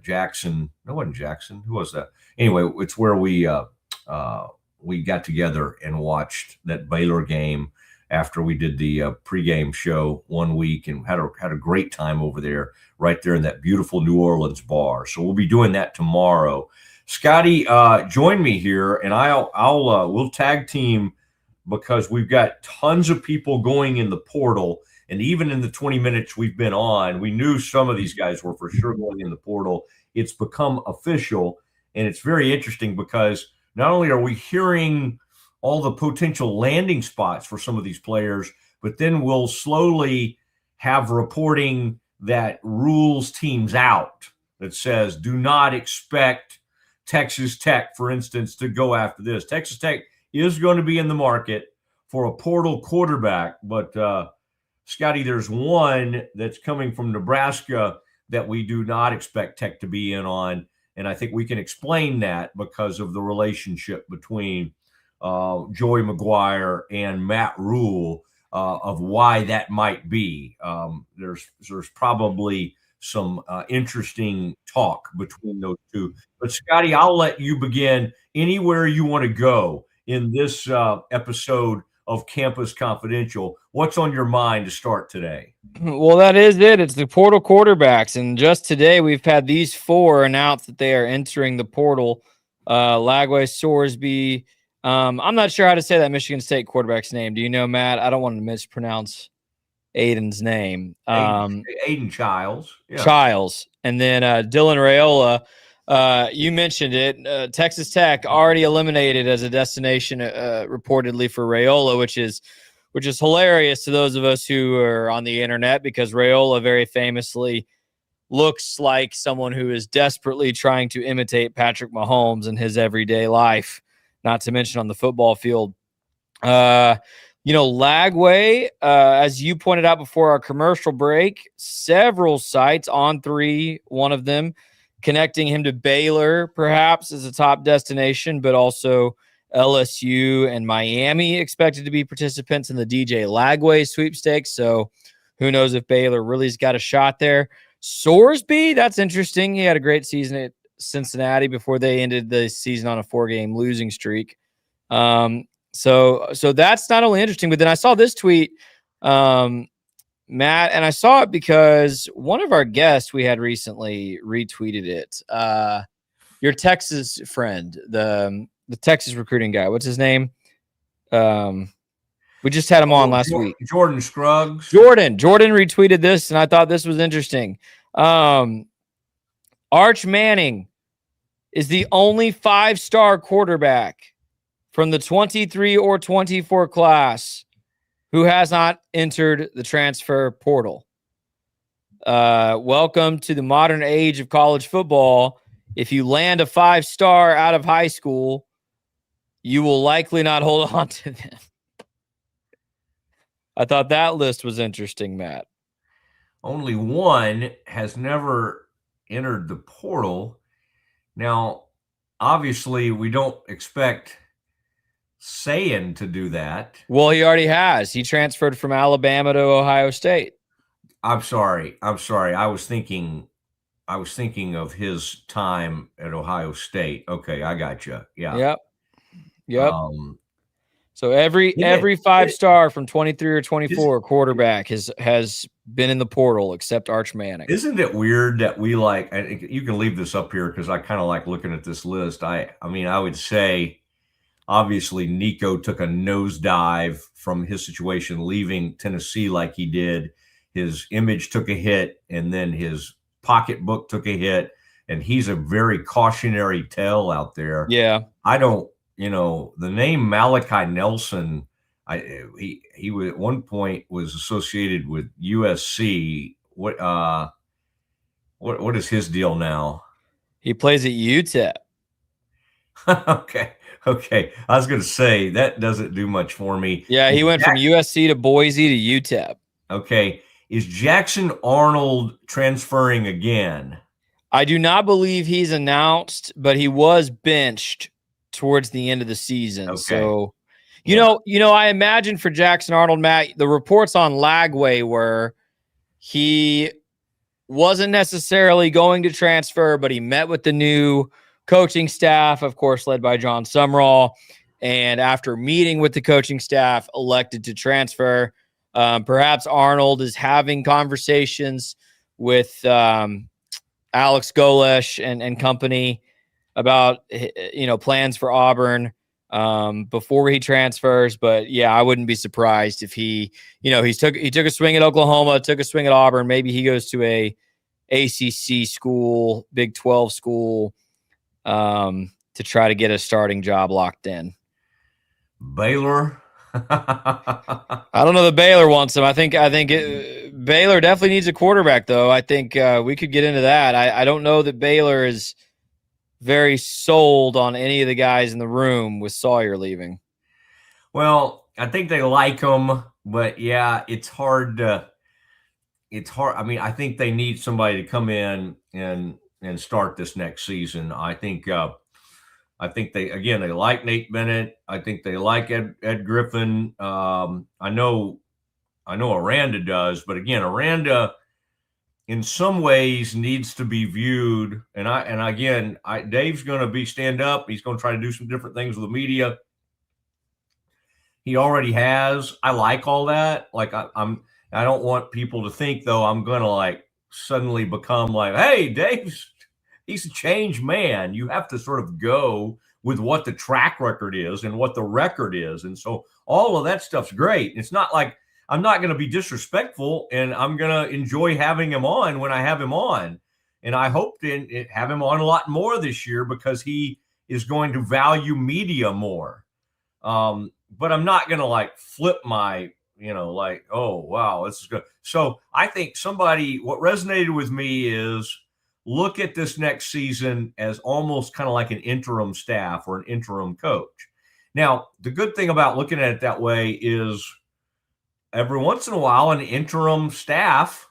Jackson. No, it wasn't Jackson. Who was that? Anyway, it's where we got together and watched that Baylor game after we did the pregame show one week, and had a great time over there, right there in that beautiful New Orleans bar. So we'll be doing that tomorrow. Scotty, join me here, and we'll tag team, because we've got tons of people going in the portal. And even in the 20 minutes we've been on, we knew some of these guys were for sure going in the portal. It's become official, and it's very interesting because not only are we hearing all the potential landing spots for some of these players, but then we'll slowly have reporting that rules teams out that says do not expect Texas Tech, for instance, to go after this. Texas Tech is going to be in the market for a portal quarterback, but Scotty, there's one that's coming from Nebraska that we do not expect Tech to be in on, and I think we can explain that because of the relationship between Joey McGuire and Matt Rule, of why that might be. There's probably some interesting talk between those two. But Scotty, I'll let you begin anywhere you want to go in this episode of Campus Confidential. What's on your mind to start today? Well, that is it. It's the portal quarterbacks. And just today, we've had these 4 announce that they are entering the portal. Lagway, Sorsby. I'm not sure how to say that Michigan State quarterback's name. Do you know, Matt? I don't want to mispronounce Aiden's name. Aiden Childs. Yeah. Childs. And then Dylan Raiola. You mentioned it. Texas Tech already eliminated as a destination reportedly for Raiola, which is hilarious to those of us who are on the internet, because Raiola very famously looks like someone who is desperately trying to imitate Patrick Mahomes in his everyday life, not to mention on the football field. Lagway, as you pointed out before our commercial break, several sites on 3, one of them connecting him to Baylor, perhaps, as a top destination, but also LSU and Miami expected to be participants in the DJ Lagway sweepstakes. So who knows if Baylor really's got a shot there. Sorsby, that's interesting. He had a great season at Cincinnati before they ended the season on a 4-game losing streak. So that's not only interesting, but then I saw this tweet, Matt, and I saw it because one of our guests we had recently retweeted it. Your Texas friend, the Texas recruiting guy. What's his name? We just had him on last week. Jordan Scruggs. Jordan retweeted this, and I thought this was interesting. Arch Manning is the only 5-star quarterback from the 23 or 24 class who has not entered the transfer portal. Welcome to the modern age of college football. If you land a 5-star out of high school, you will likely not hold on to them. I thought that list was interesting, Matt. Only one has never entered the portal. Now, obviously, we don't expect Sayin to do that. Well, he already has. He transferred from Alabama to Ohio State. I'm sorry. I was thinking of his time at Ohio State. Okay, I got you. Yeah. Yep. So every 5-star from 23 or 24 quarterback has been in the portal except Arch Manning. Isn't it weird that we and you can leave this up here because I kind of like looking at this list. I would say obviously Nico took a nosedive from his situation leaving Tennessee like he did. His image took a hit, and then his pocketbook took a hit, and he's a very cautionary tale out there. Yeah. I don't, the name Malachi Nelson, he was, at one point was associated with USC. What is his deal now? He plays at UTEP. Okay. I was going to say that doesn't do much for me. Yeah, he went from USC to Boise to UTEP. Okay. Is Jackson Arnold transferring again? I do not believe he's announced, but he was benched towards the end of the season. Okay. So, you know, I imagine for Jackson Arnold, Matt, the reports on Lagway were he wasn't necessarily going to transfer, but he met with the new coaching staff, of course, led by John Sumrall. And after meeting with the coaching staff, elected to transfer. Perhaps Arnold is having conversations with Alex Golesh and company about plans for Auburn before he transfers. But yeah, I wouldn't be surprised if he took a swing at Oklahoma, took a swing at Auburn. Maybe he goes to a ACC school, Big 12 school, to try to get a starting job locked in. Baylor. I don't know that Baylor wants him. I think Baylor definitely needs a quarterback, though. I think we could get into that. I don't know that Baylor is very sold on any of the guys in the room with Sawyer leaving. Well, I think they like him, but yeah, it's hard. It's hard. I mean, I think they need somebody to come in and start this next season. I think they like Nate Bennett. I think they like Ed Griffin. I know Aranda does, but again, Aranda in some ways needs to be viewed. And Dave's going to be stand up. He's going to try to do some different things with the media. He already has. I like all that. Like I don't want people to think though I'm going to like suddenly become like, hey, he's a changed man. You have to sort of go with what the track record is and what the record is. And so all of that stuff's great. It's not like I'm not going to be disrespectful, and I'm going to enjoy having him on when I have him on. And I hope to have him on a lot more this year because he is going to value media more. But I'm not going to like flip my, like, oh, wow, this is good. So I think what resonated with me is look at this next season as almost kind of like an interim staff or an interim coach. Now, the good thing about looking at it that way is every once in a while, an interim staff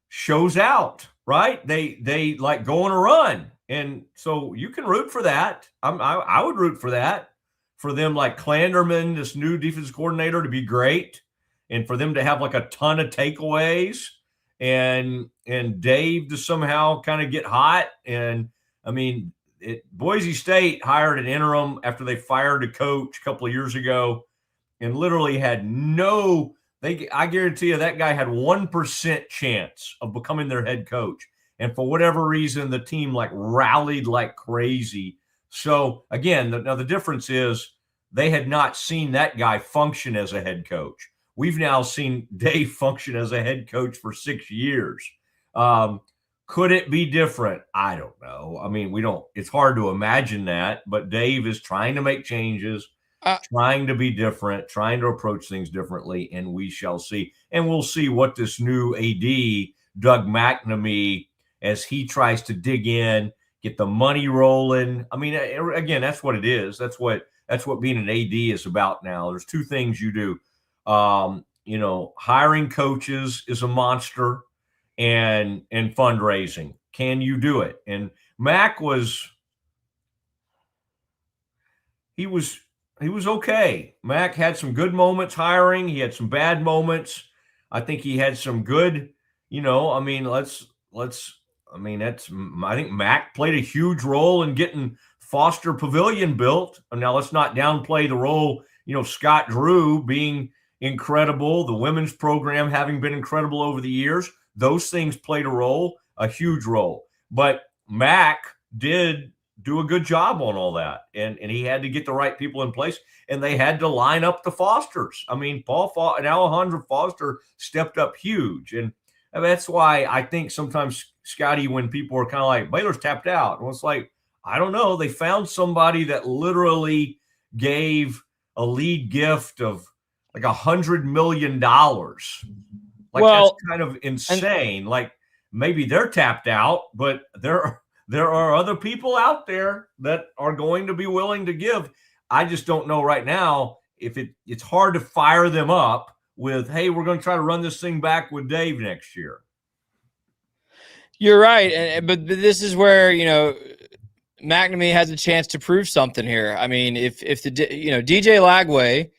shows out, right? They like go on a run. And so you can root for that. I would root for that, for them like Klanderman, this new defensive coordinator, to be great, and for them to have like a ton of takeaways, and Dave to somehow kind of get hot. And I mean, Boise State hired an interim after they fired a coach a couple of years ago, and literally had I guarantee you that guy had 1% chance of becoming their head coach. And for whatever reason, the team like rallied like crazy. So again, the difference is they had not seen that guy function as a head coach. We've now seen Dave function as a head coach for 6 years. Could it be different? I don't know. I mean, it's hard to imagine that, but Dave is trying to make changes, trying to be different, trying to approach things differently, and we shall see. And we'll see what this new AD, Doug McNamee, as he tries to dig in, get the money rolling. I mean, again, that's what it is. That's what being an AD is about now. There's two things you do. Hiring coaches is a monster, and fundraising. Can you do it? And Mac was okay. Mac had some good moments hiring. He had some bad moments. I think he had some good, I think Mac played a huge role in getting Foster Pavilion built. Now let's not downplay the role, Scott Drew being incredible, the women's program having been incredible over the years. Those things played a huge role. But Mac did do a good job on all that. And he had to get the right people in place, and they had to line up the Fosters. I mean, and Alejandro Foster stepped up huge. And that's why I think sometimes, Scotty, when people are kind of like, Baylor's tapped out, and it's like, I don't know. They found somebody that literally gave a lead gift of like $100 million. That's kind of insane. Like maybe they're tapped out, but there are other people out there that are going to be willing to give. I just don't know right now if it's hard to fire them up with, hey, we're going to try to run this thing back with Dave next year. You're right. But this is where, McNamee has a chance to prove something here. I mean, if DJ Lagway,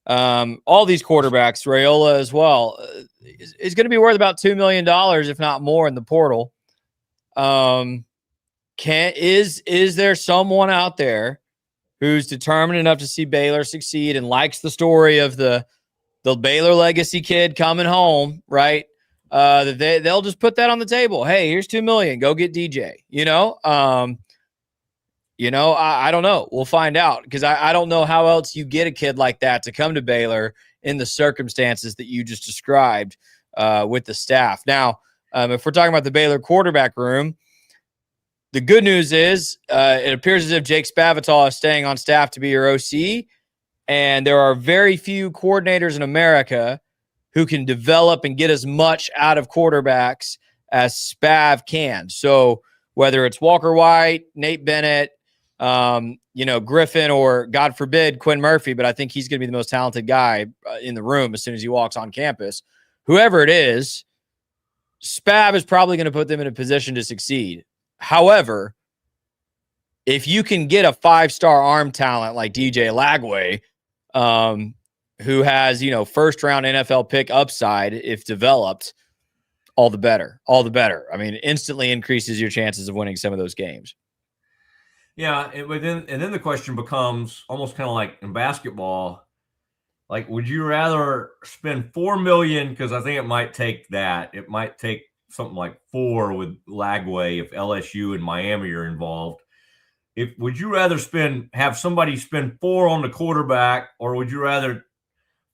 all these quarterbacks, Raiola as well, is going to be worth about $2 million, if not more, in the portal. Is there someone out there who's determined enough to see Baylor succeed and likes the story of the Baylor legacy kid coming home, right? That they'll just put that on the table. Hey, here's $2 million. Go get DJ. I don't know. We'll find out, because I don't know how else you get a kid like that to come to Baylor in the circumstances that you just described with the staff. Now, if we're talking about the Baylor quarterback room, the good news is it appears as if Jake Spavital is staying on staff to be your OC. And there are very few coordinators in America who can develop and get as much out of quarterbacks as Spav can. So whether it's Walker White, Nate Bennett, Griffin, or God forbid, Quinn Murphy, but I think he's going to be the most talented guy in the room as soon as he walks on campus. Whoever it is, Spav is probably going to put them in a position to succeed. However, if you can get a 5-star arm talent like DJ Lagway, who has, first-round NFL pick upside if developed, all the better. All the better. I mean, instantly increases your chances of winning some of those games. Yeah, and then the question becomes almost kind of like in basketball, like, would you rather spend $4 million? Because I think it might take that. It might take something like 4 with Lagway if LSU and Miami are involved. Would you rather have somebody spend 4 on the quarterback, or would you rather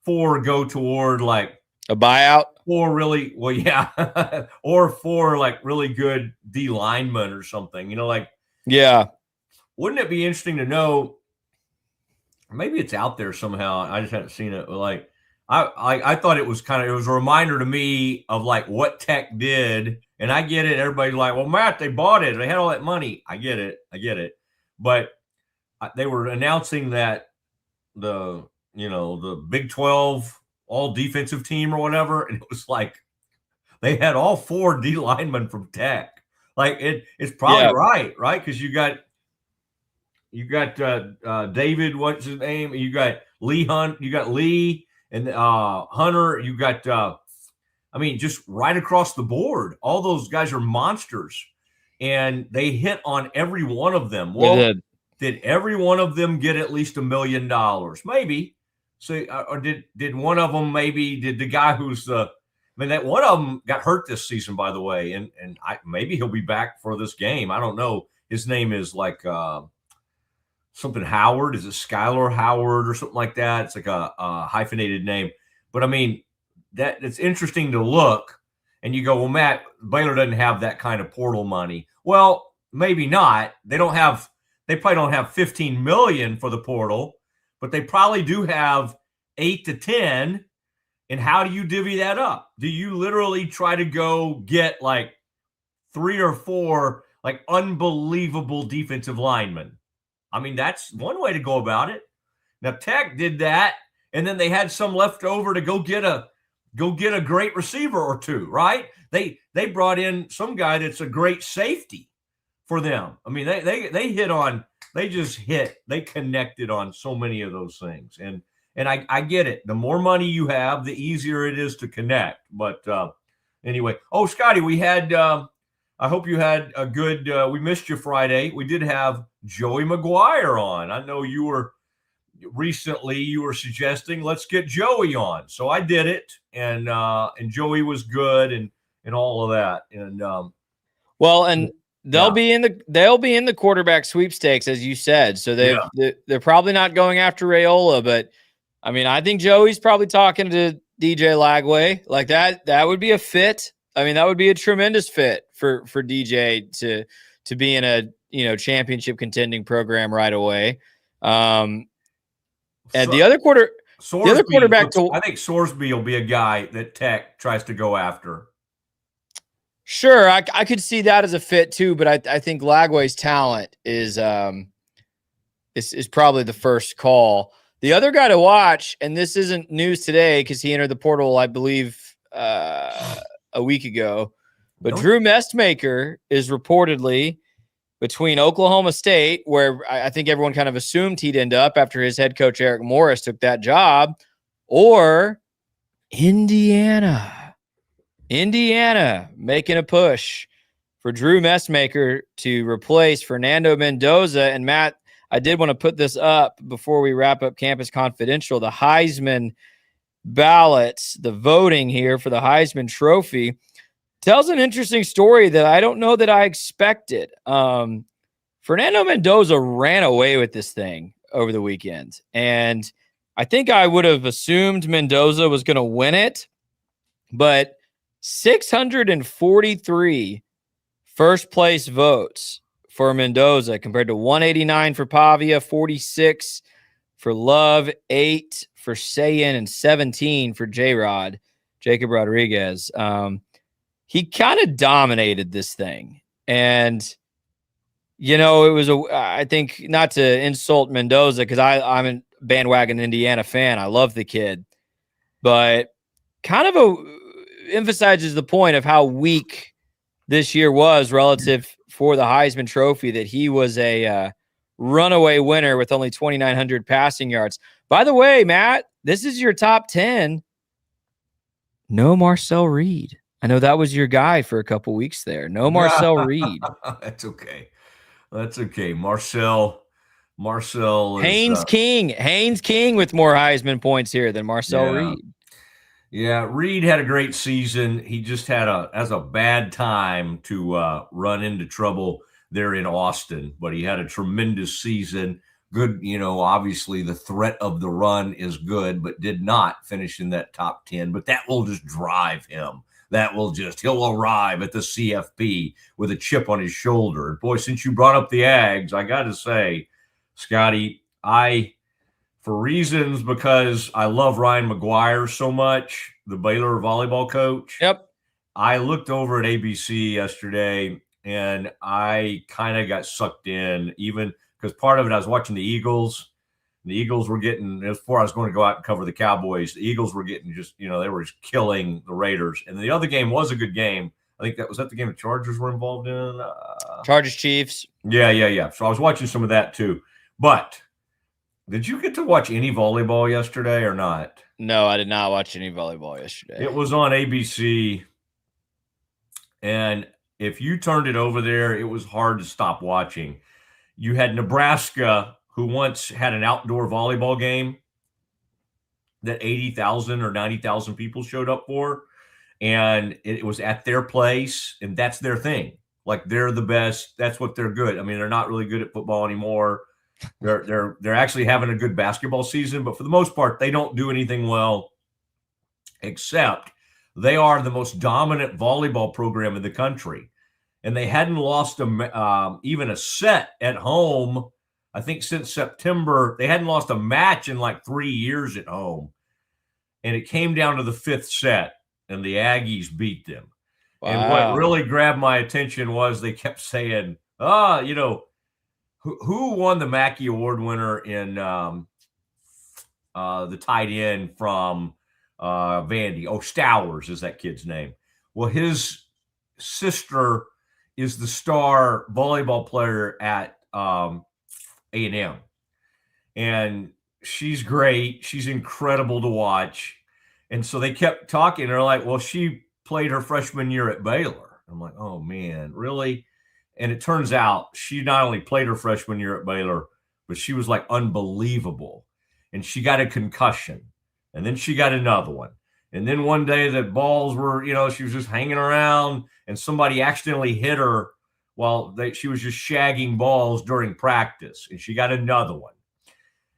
4 go toward like a buyout? 4 really, well, yeah, or 4 like really good D linemen or something. Yeah. Wouldn't it be interesting to know? Maybe it's out there somehow. I just haven't seen it. But like, I thought it was a reminder to me of like what Tech did, and I get it. Everybody's like, "Well, Matt, they bought it. They had all that money." I get it. But they were announcing that the Big 12 all defensive team or whatever, and it was like they had all 4 D linemen from Tech. Like it's probably right? Because you got David, what's his name? You got Lee Hunt, you got Lee and Hunter, you got just right across the board. All those guys are monsters, and they hit on every one of them. Well, did every one of them get at least $1 million? Maybe. So, or did one of them did the guy who's that one of them got hurt this season, by the way, and maybe he'll be back for this game. I don't know. His name is like something Howard. Is it Skylar Howard or something like that? It's like a hyphenated name. But that it's interesting to look, and you go, well, Matt, Baylor doesn't have that kind of portal money. Well, maybe not. They probably don't have $15 million for the portal, but they probably do have 8 to 10. And how do you divvy that up? Do you literally try to go get like 3 or 4 like unbelievable defensive linemen? That's one way to go about it. Now Tech did that, and then they had some left over to go get a great receiver or 2, right? They brought in some guy that's a great safety for them. They connected on so many of those things. And I get it. The more money you have, the easier it is to connect. But anyway, Scotty, we had I hope you had a good we missed you Friday. We did have Joey McGuire on. I know you were suggesting let's get Joey on. So I did it, and Joey was good and all of that. And they'll be in the quarterback sweepstakes, as you said. So they're probably not going after Raiola, but I think Joey's probably talking to DJ Lagway like that. That would be a fit. That would be a tremendous fit for DJ to be in a championship contending program right away. And the other quarterback, I think Sorsby will be a guy that Tech tries to go after. Sure, I could see that as a fit too, but I think Lagway's talent is probably the first call. The other guy to watch, and this isn't news today because he entered the portal, I believe, a week ago, but Drew Mestmaker is reportedly between Oklahoma State, where I think everyone kind of assumed he'd end up after his head coach Eric Morris took that job, or Indiana making a push for Drew Mestmaker to replace Fernando Mendoza. And Matt, I did want to put this up before we wrap up Campus Confidential. The Heisman ballots, the voting here for the Heisman Trophy, tells an interesting story that I don't know that I expected. Fernando Mendoza ran away with this thing over the weekend, and I think I would have assumed Mendoza was going to win it, but 643 first place votes for Mendoza compared to 189 for Pavia, 46 for Love, 8 for Sayin, and 17 for J-Rod, Jacob Rodriguez. He kind of dominated this thing. And, it was I think, not to insult Mendoza, because I'm a bandwagon Indiana fan. I love the kid. But kind of emphasizes the point of how weak this year was relative for the Heisman Trophy, that he was a runaway winner with only 2,900 passing yards. By the way, Matt, this is your top 10. No Marcel Reed. I know that was your guy for a couple weeks there. No Marcel Reed. That's okay. That's okay. Marcel is Haynes King with more Heisman points here than Marcel Reed. Yeah, Reed had a great season. He just had a bad time to run into trouble there in Austin, but he had a tremendous season. Good, obviously the threat of the run is good, but did not finish in that top 10. But that will just drive him. He'll arrive at the CFP with a chip on his shoulder. Boy, since you brought up the Ags, I got to say, Scotty, for reasons because I love Ryan McGuire so much, the Baylor volleyball coach. Yep. I looked over at ABC yesterday and I kind of got sucked in, even because part of it I was watching the Eagles. The Eagles were getting, before I was going to go out and cover the Cowboys, the Eagles were getting just, they were just killing the Raiders. And the other game was a good game. I think that was the game the Chargers were involved in. Chargers Chiefs. Yeah. So I was watching some of that too. But did you get to watch any volleyball yesterday or not? No, I did not watch any volleyball yesterday. It was on ABC. And if you turned it over there, it was hard to stop watching. You had Nebraska, who once had an outdoor volleyball game that 80,000 or 90,000 people showed up for. And it was at their place, and that's their thing. Like, they're the best. That's what they're good. I mean, they're not really good at football anymore. They're actually having a good basketball season, but for the most part, they don't do anything well, except they are the most dominant volleyball program in the country. And they hadn't lost even a set at home, I think, since September. They hadn't lost a match in like 3 years at home. And it came down to the 5th set, and the Aggies beat them. Wow. And what really grabbed my attention was they kept saying, who won the Mackey Award winner in the tight end from Vandy? Oh, Stowers is that kid's name. Well, his sister is the star volleyball player at A&M. And she's great. She's incredible to watch. And so they kept talking. They're like, well, she played her freshman year at Baylor. I'm like, oh, man, really? And it turns out she not only played her freshman year at Baylor, but she was like unbelievable. And she got a concussion. And then she got another one. And then one day the balls were, she was just hanging around and somebody accidentally hit her while she was just shagging balls during practice. And she got another one.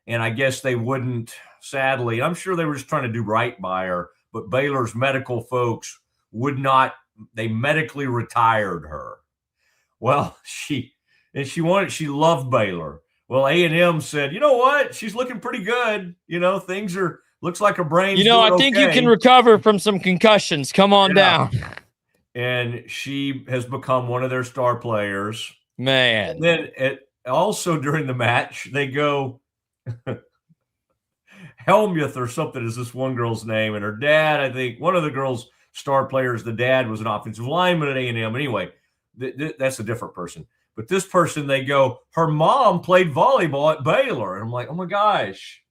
And I guess they wouldn't, sadly, I'm sure they were just trying to do right by her, but Baylor's medical folks would not, they medically retired her. Well, she loved Baylor. Well, A&M said, you know what? She's looking pretty good. Things looks like her brain's doing I think you can recover from some concussions. Come on down. And she has become one of their star players. Man. And then also during the match, they go, Helmuth or something is this one girl's name. And her dad, I think, one of the girls' star players, the dad was an offensive lineman at A&M. Anyway, that's a different person. But this person, they go, her mom played volleyball at Baylor. And I'm like, oh my gosh.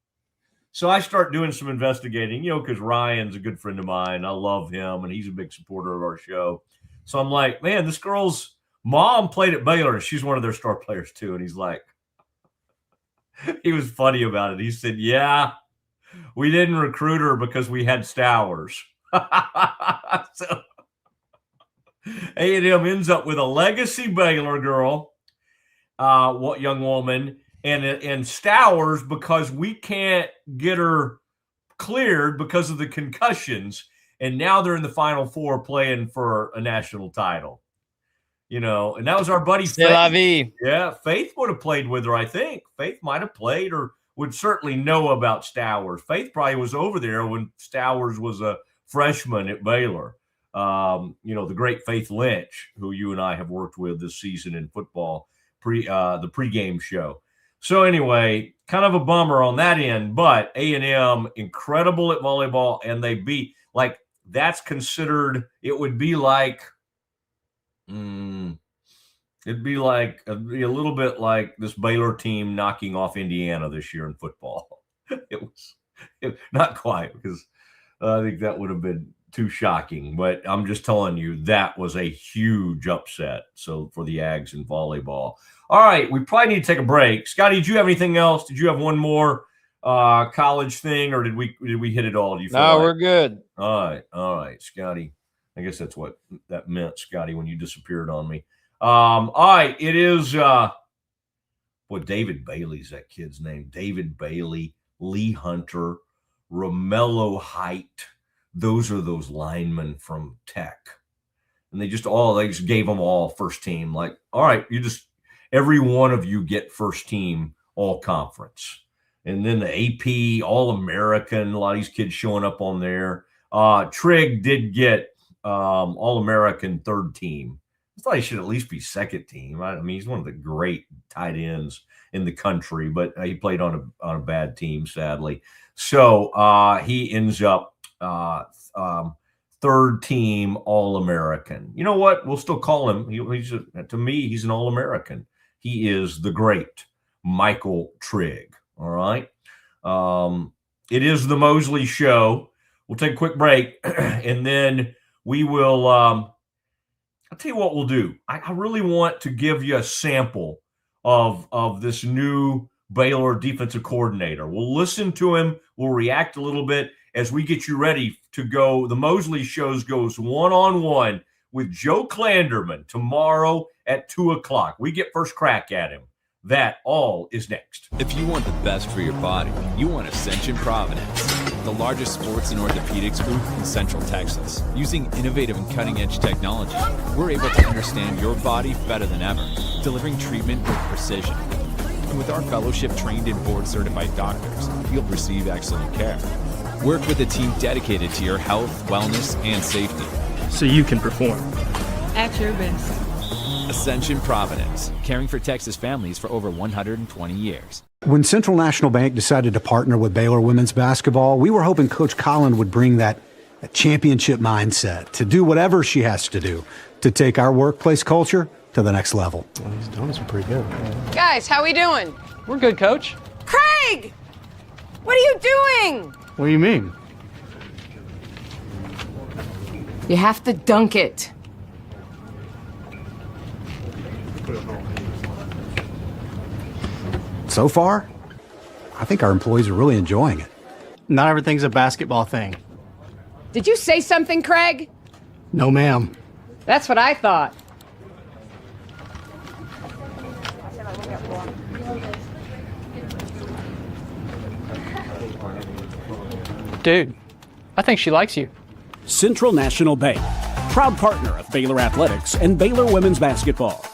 So I start doing some investigating, because Ryan's a good friend of mine. I love him, and he's a big supporter of our show. So I'm like, man, this girl's mom played at Baylor, and she's one of their star players too. And he's like, he was funny about it. He said, yeah, we didn't recruit her because we had Stowers. So A&M ends up with a legacy Baylor girl, young woman, and Stowers because we can't get her cleared because of the concussions. And now they're in the Final Four playing for a national title. And that was our buddy Faith. Yeah, Faith would have played with her, I think. Faith might have played or would certainly know about Stowers. Faith probably was over there when Stowers was a freshman at Baylor. The great Faith Lynch, who you and I have worked with this season in football, the pregame show. So anyway, kind of a bummer on that end, but A&M incredible at volleyball, and they beat, like, that's considered, it would be like, it'd be a little bit like this Baylor team knocking off Indiana this year in football. It was not quite, because I think that would have been too shocking, but I'm just telling you that was a huge upset. So for the Ags in volleyball. All right, we probably need to take a break. Scotty, did you have anything else? Did you have one more college thing, or did we hit it all? Do you feel No, we're good. All right, Scotty. I guess that's what that meant, Scotty, when you disappeared on me. All right, it is David Bailey's that kid's name. David Bailey, Lee Hunter, Romello Height. Those are those linemen from Tech. And they just gave them all first team. Like, all right, every one of you get first team all conference. And then the AP All-American, a lot of these kids showing up on there. Trigg did get All-American third team. I thought he should at least be second team. I mean, he's one of the great tight ends in the country, but he played on a bad team, sadly. So he ends up third team All-American. You know what? We'll still call him. To me, he's an All-American. He is the great Michael Trigg. All right. It is the Mosley Show. We'll take a quick break, and then we will I'll tell you what we'll do. I really want to give you a sample of this new Baylor defensive coordinator. We'll listen to him. We'll react a little bit as we get you ready to go. The Mosley Shows goes one-on-one with Joe Klanderman tomorrow at 2:00. We get first crack at him. That all is next. If you want the best for your body, you want Ascension Providence, the largest sports and orthopedics group in Central Texas. Using innovative and cutting-edge technology, we're able to understand your body better than ever, delivering treatment with precision. And with our fellowship-trained and board-certified doctors, you'll receive excellent care. Work with a team dedicated to your health, wellness, and safety. So you can perform. At your best. Ascension Providence, caring for Texas families for over 120 years. When Central National Bank decided to partner with Baylor women's basketball, we were hoping Coach Collin would bring that championship mindset to do whatever she has to do to take our workplace culture to the next level. Well, he's doing some pretty good. Guys, how we doing? We're good, Coach. Craig! What are you doing? What do you mean? You have to dunk it. So far, I think our employees are really enjoying it. Not everything's a basketball thing. Did you say something, Craig? No, ma'am. That's what I thought. Dude, I think she likes you. Central National Bank, proud partner of Baylor Athletics and Baylor Women's Basketball.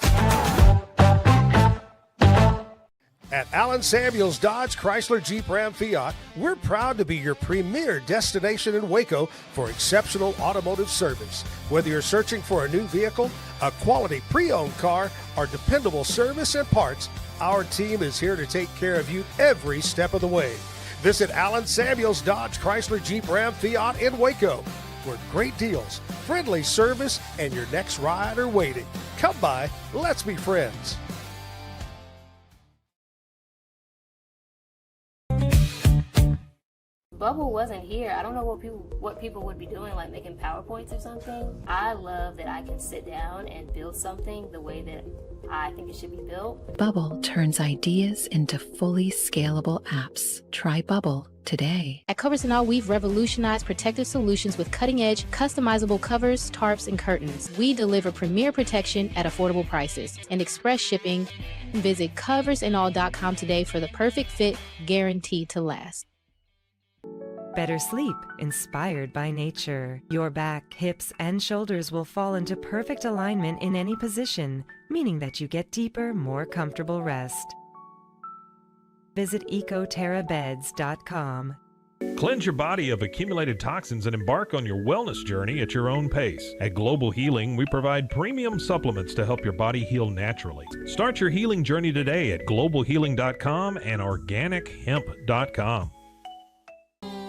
At Allen Samuels Dodge Chrysler Jeep Ram Fiat, we're proud to be your premier destination in Waco for exceptional automotive service. Whether you're searching for a new vehicle, a quality pre-owned car, or dependable service and parts, our team is here to take care of you every step of the way. Visit Allen Samuels Dodge Chrysler Jeep Ram Fiat in Waco, where great deals, friendly service, and your next ride are waiting. Come by, let's be friends. Bubble wasn't here. I don't know what people would be doing, like making PowerPoints or something. I love that I can sit down and build something the way that I think it should be built. Bubble turns ideas into fully scalable apps. Try Bubble today. At Covers & All, we've revolutionized protective solutions with cutting-edge, customizable covers, tarps, and curtains. We deliver premier protection at affordable prices and express shipping. Visit coversandall.com today for the perfect fit, guaranteed to last. Better sleep, inspired by nature. Your back, hips, and shoulders will fall into perfect alignment in any position, meaning that you get deeper, more comfortable rest. Visit ecoterrabeds.com. Cleanse your body of accumulated toxins and embark on your wellness journey at your own pace. At Global Healing, we provide premium supplements to help your body heal naturally. Start your healing journey today at globalhealing.com and organichemp.com.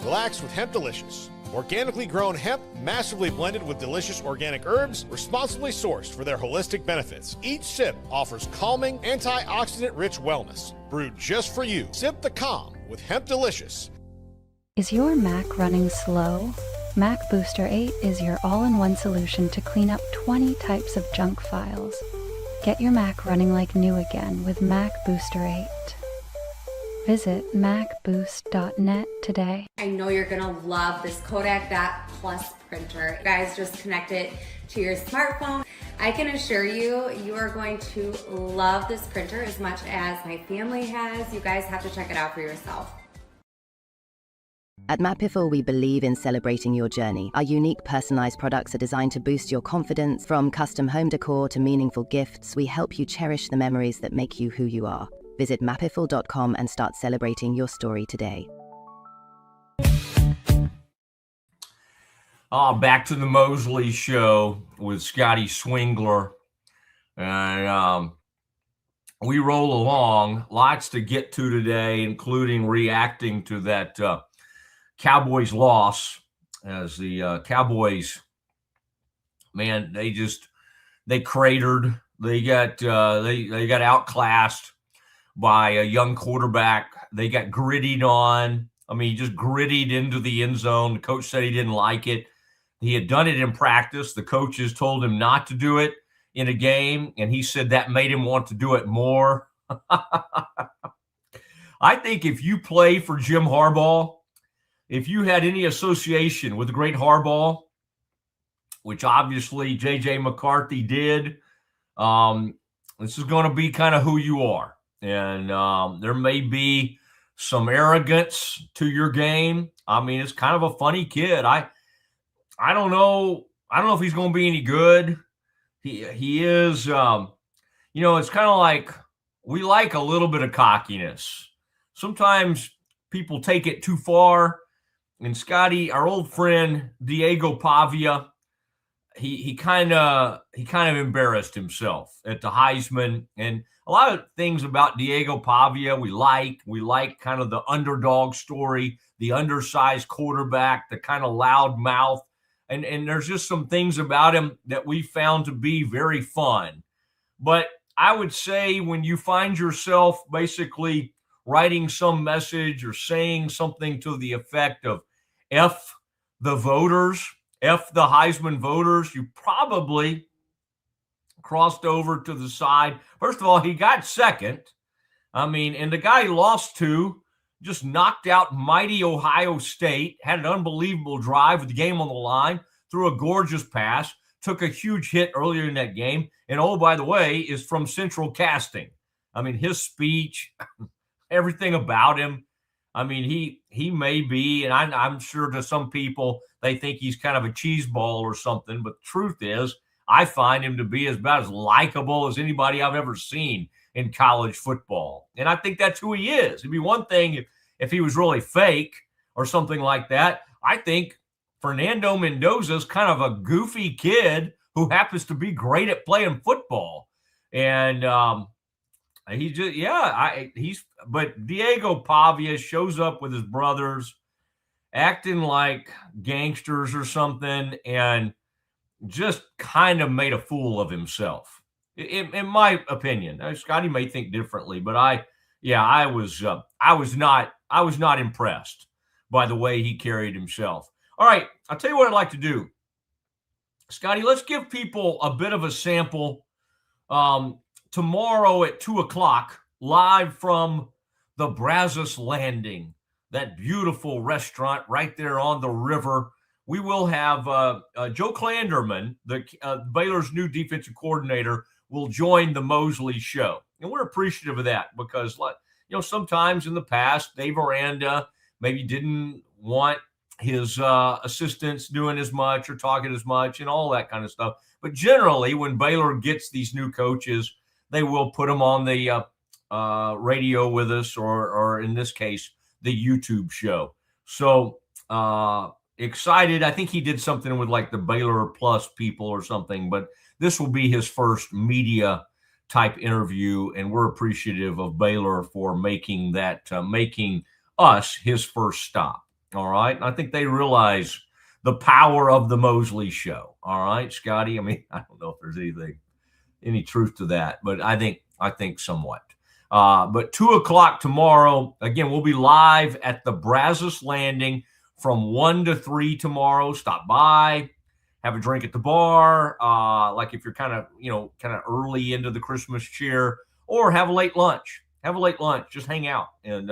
Relax with Hemp Delicious. Organically grown hemp, massively blended with delicious organic herbs, responsibly sourced for their holistic benefits. Each sip offers calming, antioxidant-rich wellness. Brewed just for you. Sip the calm with Hemp Delicious. Is your Mac running slow? Mac Booster 8 is your all-in-one solution to clean up 20 types of junk files. Get your Mac running like new again with Mac Booster 8. Visit macboost.net today. I know you're gonna love this Kodak Dot Plus printer. You guys just connect it to your smartphone. I can assure you, you are going to love this printer as much as my family has. You guys have to check it out for yourself. At Mapiful, we believe in celebrating your journey. Our unique personalized products are designed to boost your confidence. From custom home decor to meaningful gifts, we help you cherish the memories that make you who you are. Visit mapiful.com and start celebrating your story today. Back to the Mosley show with Scotty Swingler. And we roll along. Lots to get to today, including reacting to that Cowboys loss, as the Cowboys, man, they cratered. They got outclassed by a young quarterback. They got grittied on. I mean, he just grittied into the end zone. The coach said he didn't like it. He had done it in practice. The coaches told him not to do it in a game, and he said that made him want to do it more. I think if you play for Jim Harbaugh, if you had any association with the great Harbaugh, which obviously J.J. McCarthy did, this is going to be kind of who you are. And there may be some arrogance to your game. I mean, it's kind of a funny kid. I don't know. I don't know if he's going to be any good. He is, it's kind of like we like a little bit of cockiness. Sometimes people take it too far. And Scotty, our old friend Diego Pavia, he kind of embarrassed himself at the Heisman. And a lot of things about Diego Pavia we like kind of the underdog story, the undersized quarterback, the kind of loud mouth. And there's just some things about him that we found to be very fun. But I would say when you find yourself basically writing some message or saying something to the effect of F the voters, F the Heisman voters, you probably crossed over to the side. First of all, he got second. I mean, and the guy he lost to just knocked out mighty Ohio State, had an unbelievable drive with the game on the line, threw a gorgeous pass, took a huge hit earlier in that game, and oh, by the way, is from Central Casting. I mean, his speech, everything about him. I mean, he may be, and I'm sure to some people, they think he's kind of a cheese ball or something, but the truth is, I find him to be about as likable as anybody I've ever seen in college football. And I think that's who he is. It'd be one thing if he was really fake or something like that. I think Fernando Mendoza's kind of a goofy kid who happens to be great at playing football. And but Diego Pavia shows up with his brothers acting like gangsters or something and just kind of made a fool of himself, in my opinion. Scotty may think differently, but I was not impressed by the way he carried himself. All right, I'll tell you what I'd like to do. Scotty, let's give people a bit of a sample tomorrow at 2:00, live from the Brazos Landing, that beautiful restaurant right there on the river. We will have Joe Klanderman, Baylor's new defensive coordinator, will join the Mosley show. And we're appreciative of that because, sometimes in the past, Dave Aranda maybe didn't want his assistants doing as much or talking as much and all that kind of stuff. But generally, when Baylor gets these new coaches, they will put them on the radio with us, or in this case, the YouTube show. So excited. I think he did something with like the Baylor Plus people or something, but this will be his first media type interview, and we're appreciative of Baylor for making that, making us his first stop. All right. And I think they realize the power of the Mosley show. All right, Scotty. I mean, I don't know if there's any truth to that, but I think somewhat. But 2:00 tomorrow, again, we'll be live at the Brazos Landing from 1 to 3 tomorrow. Stop by, have a drink at the bar, like if you're kind of early into the Christmas cheer, or have a late lunch. Just hang out, and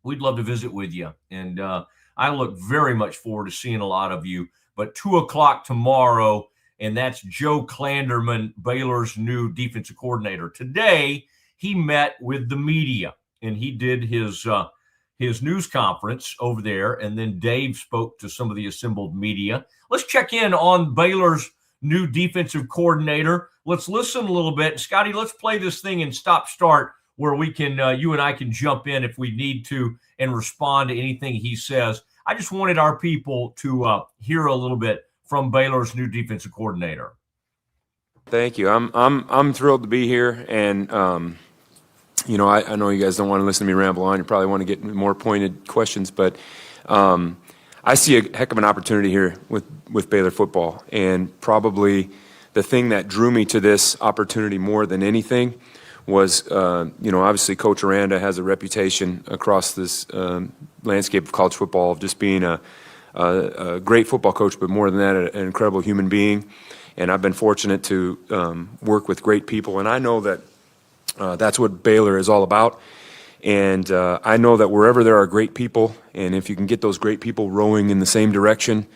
we'd love to visit with you. And I look very much forward to seeing a lot of you. But 2:00 tomorrow, and that's Joe Klanderman, Baylor's new defensive coordinator. Today, he met with the media, and he did his news conference over there, and then Dave spoke to some of the assembled media. Let's check in on Baylor's new defensive coordinator. Let's listen a little bit. Scotty, let's play this thing in stop-start where we can, you and I can jump in if we need to and respond to anything he says. I just wanted our people to hear a little bit from Baylor's new defensive coordinator. Thank you. I'm thrilled to be here, and I know you guys don't want to listen to me ramble on. You probably want to get more pointed questions, but I see a heck of an opportunity here with Baylor football, and probably the thing that drew me to this opportunity more than anything was, obviously Coach Aranda has a reputation across this landscape of college football of just being a great football coach, but more than that, an incredible human being. And I've been fortunate to work with great people, and I know that that's what Baylor is all about. And I know that wherever there are great people, and if you can get those great people rowing in the same direction,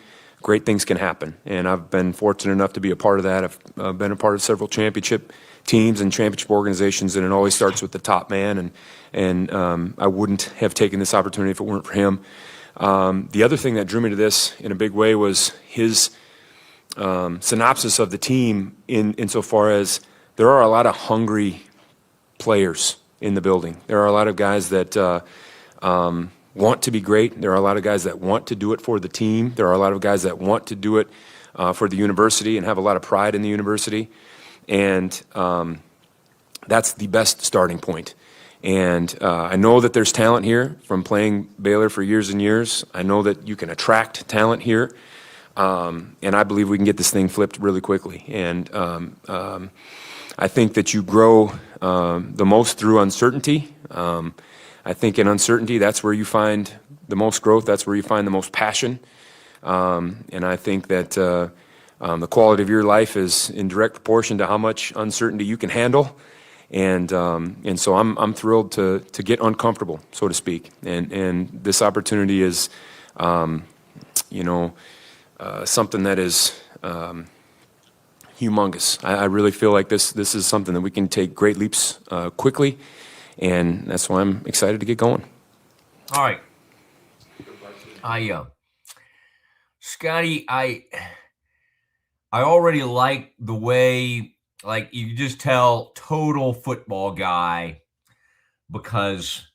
great things can happen. And I've been fortunate enough to be a part of that. I've been a part of several championship teams and championship organizations, and it always starts with the top man. And I wouldn't have taken this opportunity if it weren't for him. The other thing that drew me to this in a big way was his synopsis of the team insofar as there are a lot of hungry players in the building. There are a lot of guys that want to be great. There are a lot of guys that want to do it for the team. There are a lot of guys that want to do it for the university and have a lot of pride in the university. And that's the best starting point. And I know that there's talent here from playing Baylor for years and years. I know that you can attract talent here. And I believe we can get this thing flipped really quickly. And I think that you grow the most through uncertainty. I think in uncertainty, that's where you find the most growth. That's where you find the most passion. And I think that the quality of your life is in direct proportion to how much uncertainty you can handle. And so I'm thrilled to get uncomfortable, so to speak. And this opportunity is, something that is humongous. I really feel like this is something that we can take great leaps quickly, and that's why I'm excited to get going. All right. Scotty, I already like the way, like, you just tell total football guy, because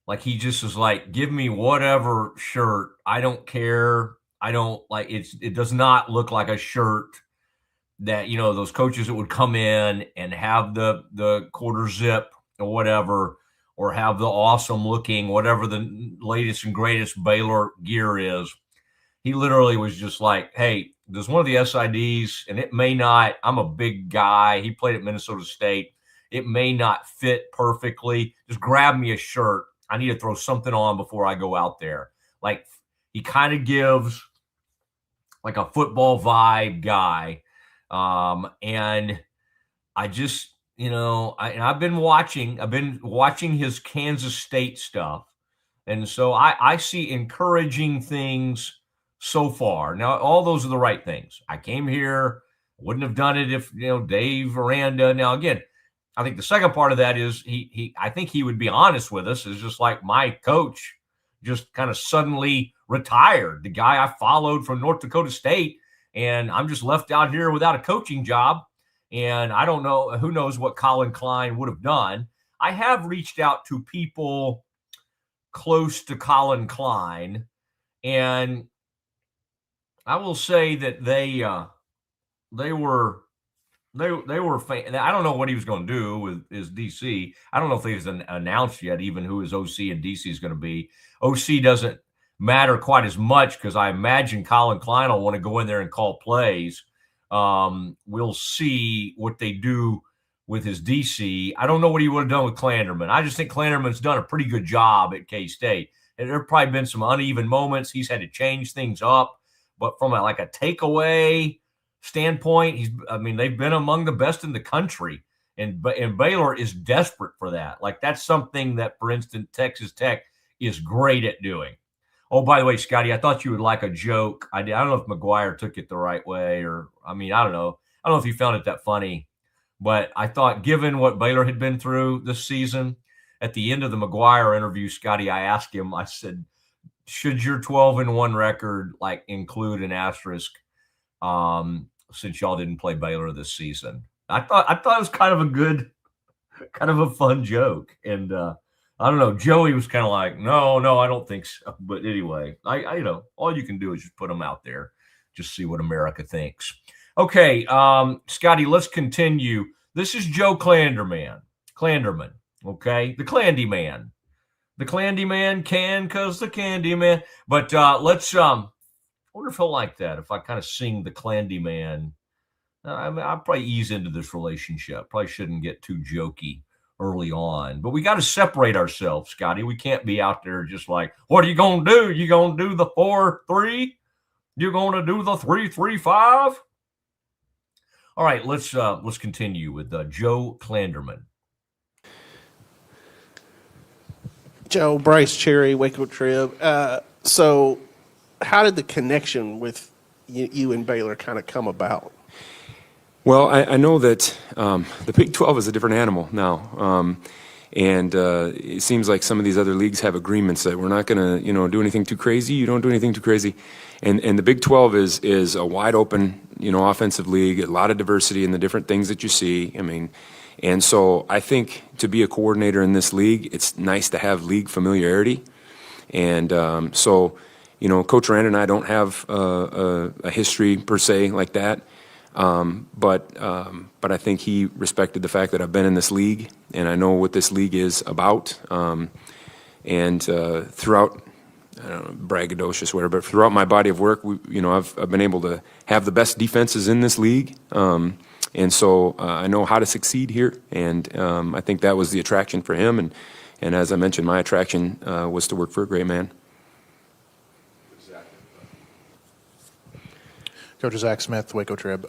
like he just is like, give me whatever shirt. I don't care. I don't like it does not look like a shirt that, those coaches that would come in and have the quarter zip or whatever, or have the awesome looking, whatever the latest and greatest Baylor gear is. He literally was just like, hey, there's one of the SIDs, and it may not, I'm a big guy. He played at Minnesota State. It may not fit perfectly. Just grab me a shirt. I need to throw something on before I go out there. Like, he kind of gives like a football vibe guy. And I just, I've been watching his Kansas State stuff. And so I see encouraging things so far. Now, all those are the right things. I came here, wouldn't have done it if, Dave Aranda. Now, again, I think the second part of that is I think he would be honest with us. Is just like my coach just kind of suddenly retired, the guy I followed from North Dakota State, and I'm just left out here without a coaching job. And I don't know, who knows what Colin Klein would have done. I have reached out to people close to Colin Klein, and I will say that they were I don't know what he was going to do with his DC. I don't know if he's announced yet even who his OC and DC is going to be. OC doesn't matter quite as much because I imagine Colin Klein will want to go in there and call plays. We'll see what they do with his DC. I don't know what he would have done with Clanderman. I just think Clanderman's done a pretty good job at K-State. And there have probably been some uneven moments. He's had to change things up. But from a takeaway standpoint, they've been among the best in the country. And Baylor is desperate for that. That's something that, for instance, Texas Tech is great at doing. Oh, by the way, Scotty, I thought you would like a joke. I don't know if McGuire took it the right way or, I don't know. I don't know if he found it that funny. But I thought, given what Baylor had been through this season, at the end of the McGuire interview, Scotty, I asked him, I said, should your 12-1 record include an asterisk since y'all didn't play Baylor this season? I thought it was kind of a fun joke. And I don't know, Joey was kind of like, no, I don't think so. But anyway, I all you can do is just put them out there, just see what America thinks. Okay, Scotty, let's continue. This is Joe Clanderman, okay? The Clandy Man. The Clandy Man can because the Candy Man. But let's, I wonder if he'll like that, if I kind of sing the Clandy Man. I'll probably ease into this relationship. Probably shouldn't get too jokey early on. But we got to separate ourselves, Scotty. We can't be out there just like, what are you going to do? You going to do the 4-3? You're going to do the 3-3-5? All right, let's continue with Joe Clanderman. Joe, Bryce Cherry, Waco Trib. So how did the connection with you and Baylor kind of come about? Well, I know that the Big 12 is a different animal now. And it seems like some of these other leagues have agreements that we're not going to, do anything too crazy. You don't do anything too crazy. And the Big 12 is a wide open, offensive league, a lot of diversity in the different things that you see. And so I think to be a coordinator in this league, it's nice to have league familiarity. And so, Coach Rand and I don't have a history per se like that. But I think he respected the fact that I've been in this league and I know what this league is about. And throughout, I don't know, braggadocious, whatever, but throughout my body of work, I've been able to have the best defenses in this league. And so I know how to succeed here. And I think that was the attraction for him. And as I mentioned, my attraction was to work for a great man. Coach Zach Smith, Waco Trib.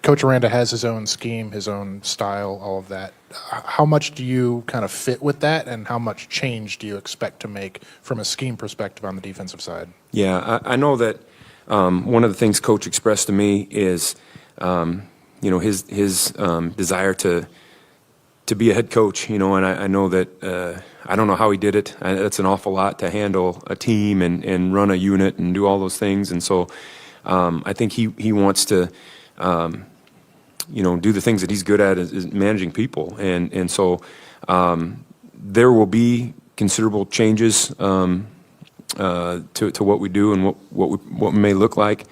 Coach Aranda has his own scheme, his own style, all of that. How much do you kind of fit with that, and how much change do you expect to make from a scheme perspective on the defensive side? Yeah, I know that one of the things Coach expressed to me is, his desire to be a head coach. And I know that I don't know how he did it. That's an awful lot to handle a team and run a unit and do all those things. And so I think he wants to. Do the things that he's good at is managing people. And so there will be considerable changes to what we do and what we may look like.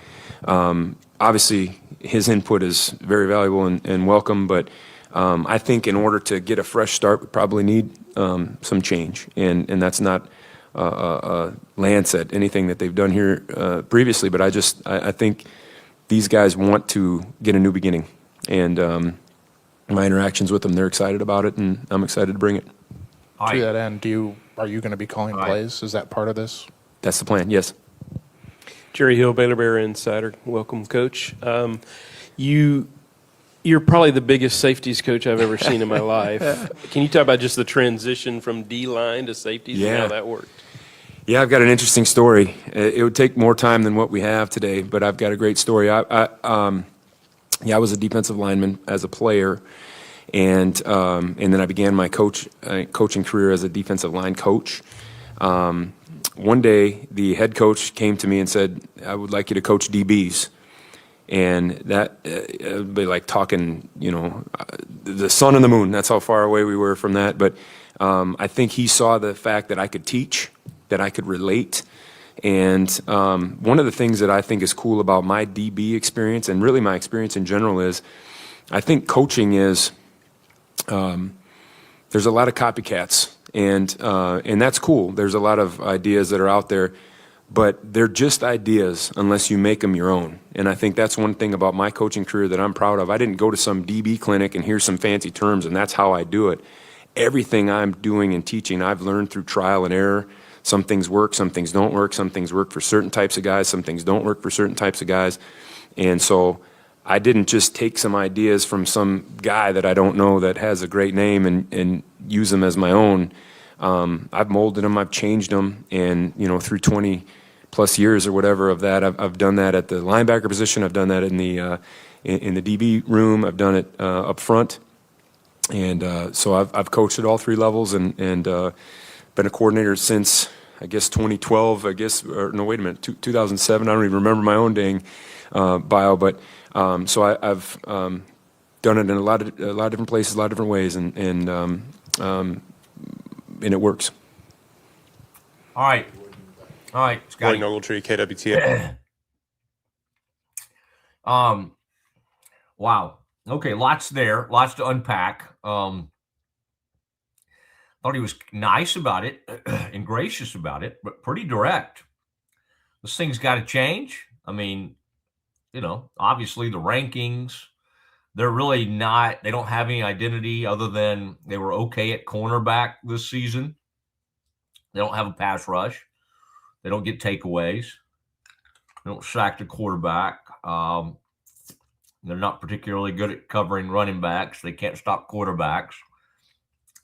Obviously, his input is very valuable and welcome, but I think in order to get a fresh start, we probably need some change. And that's not a lance at anything that they've done here previously, but I think these guys want to get a new beginning. And my interactions with them, they're excited about it, and I'm excited to bring it. To that end, are you going to be calling plays? Is that part of this? That's the plan, yes. Jerry Hill, Baylor Bear Insider. Welcome, Coach. You're probably the biggest safeties coach I've ever seen in my life. Can you talk about just the transition from D-line to safeties and how that worked? Yeah, I've got an interesting story. It would take more time than what we have today, but I've got a great story. I was a defensive lineman as a player, and then I began my coaching career as a defensive line coach. One day, the head coach came to me and said, "I would like you to coach DBs." And that would be like talking, the sun and the moon. That's how far away we were from that. But I think he saw the fact that I could teach, that I could relate. And one of the things that I think is cool about my DB experience, and really my experience in general, is I think coaching is, there's a lot of copycats, and that's cool. There's a lot of ideas that are out there, but they're just ideas unless you make them your own. And I think that's one thing about my coaching career that I'm proud of. I didn't go to some DB clinic and hear some fancy terms, and that's how I do it. Everything I'm doing and teaching, I've learned through trial and error. Some things work, some things don't work. Some things work for certain types of guys, some things don't work for certain types of guys. And so I didn't just take some ideas from some guy that I don't know that has a great name and use them as my own. I've molded them, I've changed them, and through 20 plus years or whatever of that, I've done that at the linebacker position. I've done that in the DB room. I've done it up front, and so I've coached at all three levels and been a coordinator since I guess 2012. Or no, wait a minute, 2007. I don't even remember my own dang bio, but so I've done it in a lot of different places, a lot of different ways, and it works. All right, Scotty. Morning, Ogletree, KWTF. Wow. Okay, lots there, lots to unpack. Thought he was nice about it and gracious about it, but pretty direct. This thing's got to change. I mean, obviously the rankings, they're really not, they don't have any identity other than they were okay at cornerback this season. They don't have a pass rush. They don't get takeaways. They don't sack the quarterback. They're not particularly good at covering running backs. They can't stop quarterbacks.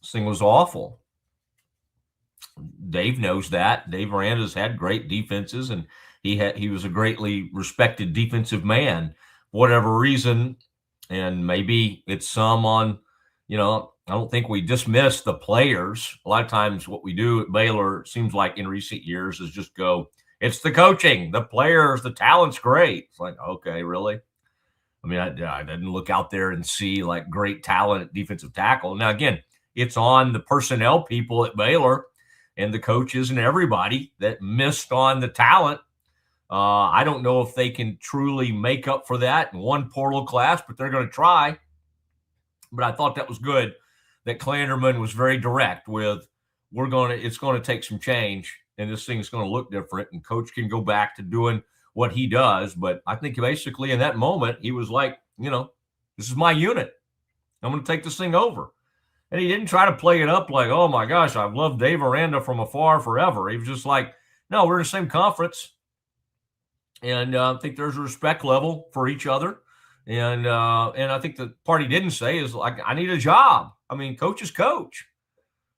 This thing was awful. Dave knows that. Dave Aranda's had great defenses, and he was a greatly respected defensive man for whatever reason. And maybe it's some on, I don't think we dismiss the players. A lot of times what we do at Baylor, it seems like in recent years, is just go, it's the coaching, the players, the talent's great. It's like, okay, really? I mean, I didn't look out there and see like great talent at defensive tackle. Now, again, it's on the personnel people at Baylor and the coaches and everybody that missed on the talent. I don't know if they can truly make up for that in one portal class, but they're going to try. But I thought that was good that Klanderman was very direct with, it's going to take some change, and this thing's going to look different, and coach can go back to doing what he does. But I think basically in that moment, he was like, this is my unit. I'm going to take this thing over. And he didn't try to play it up like, oh my gosh, I've loved Dave Aranda from afar forever. He was just like, no, we're in the same conference. And I think there's a respect level for each other. And I think the part he didn't say is like, I need a job. I mean, coach is coach.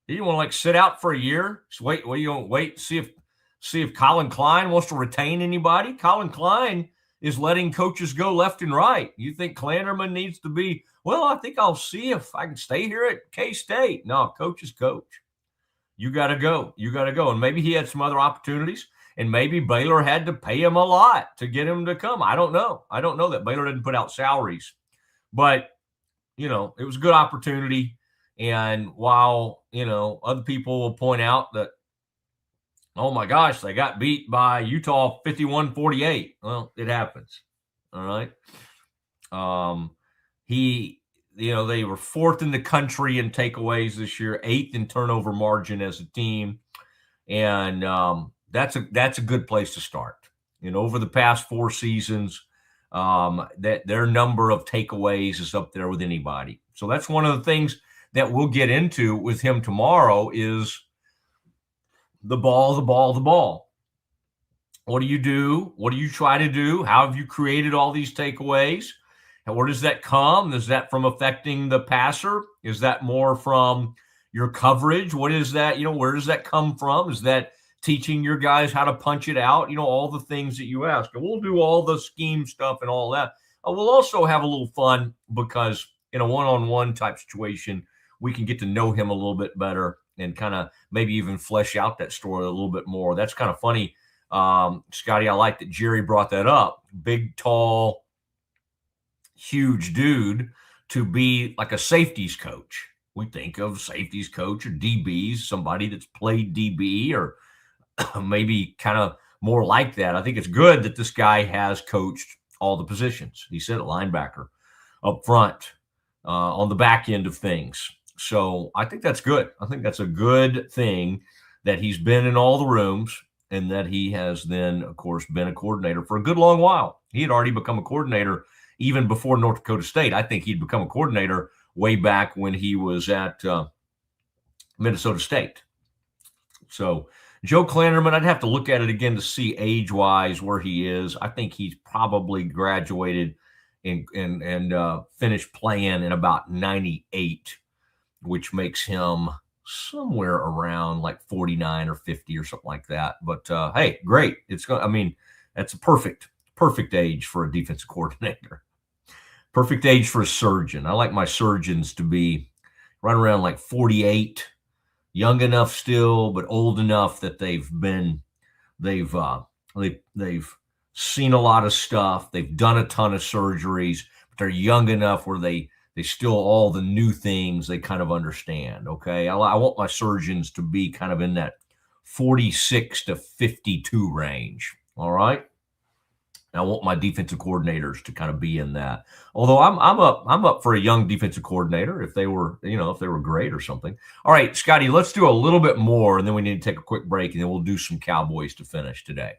He didn't want to like sit out for a year. So wait, what are you going to wait? See if Colin Klein wants to retain anybody. Colin Klein is letting coaches go left and right. You think Klanderman needs to be, well, I think I'll see if I can stay here at K-State. No, coach is coach. You got to go. You got to go. And maybe he had some other opportunities, and maybe Baylor had to pay him a lot to get him to come. I don't know. I don't know that Baylor didn't put out salaries. But, it was a good opportunity. And while, other people will point out that, oh my gosh, they got beat by Utah 51-48. Well, it happens. All right. They were fourth in the country in takeaways this year, 8th in turnover margin as a team. And that's a good place to start. Over the past 4 seasons, that their number of takeaways is up there with anybody. So that's one of the things that we'll get into with him tomorrow is the ball. What do you do? What do you try to do? How have you created all these takeaways? And where does that come? Is that from affecting the passer? Is that more from your coverage? What is that? Where does that come from? Is that teaching your guys how to punch it out? All the things that you ask. And we'll do all the scheme stuff and all that. We'll also have a little fun because in a one-on-one type situation, we can get to know him a little bit better and kind of maybe even flesh out that story a little bit more. That's kind of funny. Scotty, I like that Jerry brought that up. Big, tall, huge dude to be like a safeties coach. We think of safeties coach or DBs, somebody that's played DB or maybe kind of more like that. I think it's good that this guy has coached all the positions. He said linebacker, up front, on the back end of things. So I think that's good. I think that's a good thing that he's been in all the rooms and that he has then, of course, been a coordinator for a good long while. He had already become a coordinator even before North Dakota State. I think he'd become a coordinator way back when he was at Minnesota State. So Joe Klanderman, I'd have to look at it again to see age-wise where he is. I think he's probably graduated and finished playing in about 98, which makes him somewhere around like 49 or 50 or something like that. But hey, great. That's a perfect age for a defensive coordinator. Perfect age for a surgeon. I like my surgeons to be right around like 48, young enough still, but old enough that they've seen a lot of stuff. They've done a ton of surgeries, but they're young enough where they still, all the new things they kind of understand. Okay. I want my surgeons to be kind of in that 46 to 52 range. All right. I want my defensive coordinators to kind of be in that. Although I'm up for a young defensive coordinator if they were great or something. All right, Scotty, let's do a little bit more, and then we need to take a quick break, and then we'll do some Cowboys to finish today.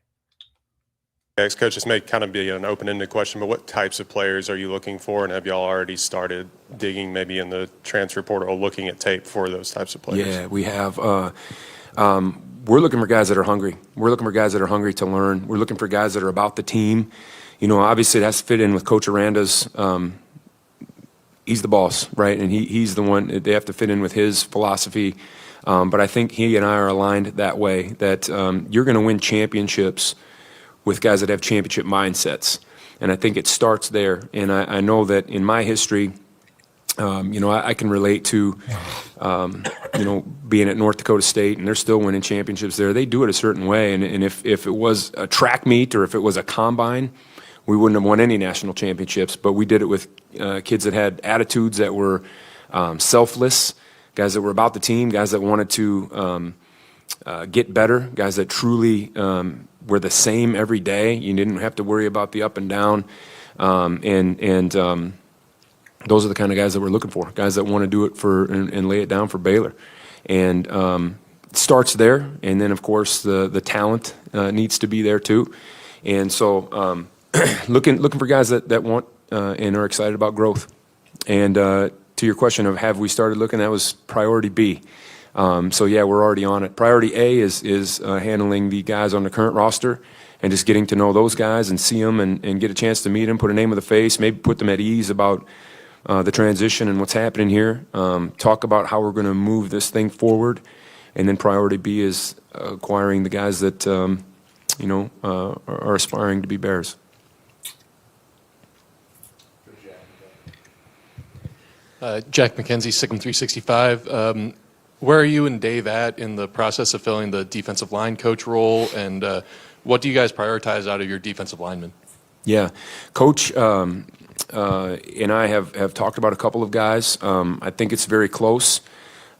Coach, this may kind of be an open-ended question, but what types of players are you looking for, and have y'all already started digging maybe in the transfer portal, looking at tape for those types of players? Yeah, we have. We're looking for guys that are hungry. We're looking for guys that are hungry to learn. We're looking for guys that are about the team. Obviously it has to fit in with Coach Aranda's. He's the boss, right? And he's the one. They have to fit in with his philosophy. But I think he and I are aligned that way, that you're going to win championships with guys that have championship mindsets. And I think it starts there. And I know that in my history, I can relate to, being at North Dakota State, and they're still winning championships there. They do it a certain way, and if it was a track meet or if it was a combine, we wouldn't have won any national championships. But we did it with kids that had attitudes that were selfless, guys that were about the team, guys that wanted to get better, guys that truly were the same every day. You didn't have to worry about the up and down, those are the kind of guys that we're looking for, guys that want to do it and lay it down for Baylor. And it starts there, and then, of course, the talent needs to be there too. And so looking for guys that want and are excited about growth. And to your question of have we started looking, that was priority B. So, yeah, we're already on it. Priority A is handling the guys on the current roster and just getting to know those guys and see them and get a chance to meet them, put a name with a face, maybe put them at ease about the transition and what's happening here, talk about how we're going to move this thing forward. And then priority B is acquiring the guys that, are aspiring to be Bears. Jack McKenzie, Siegmund 365. Where are you and Dave at in the process of filling the defensive line coach role, and what do you guys prioritize out of your defensive linemen? Yeah, Coach and I have talked about a couple of guys. I think it's very close.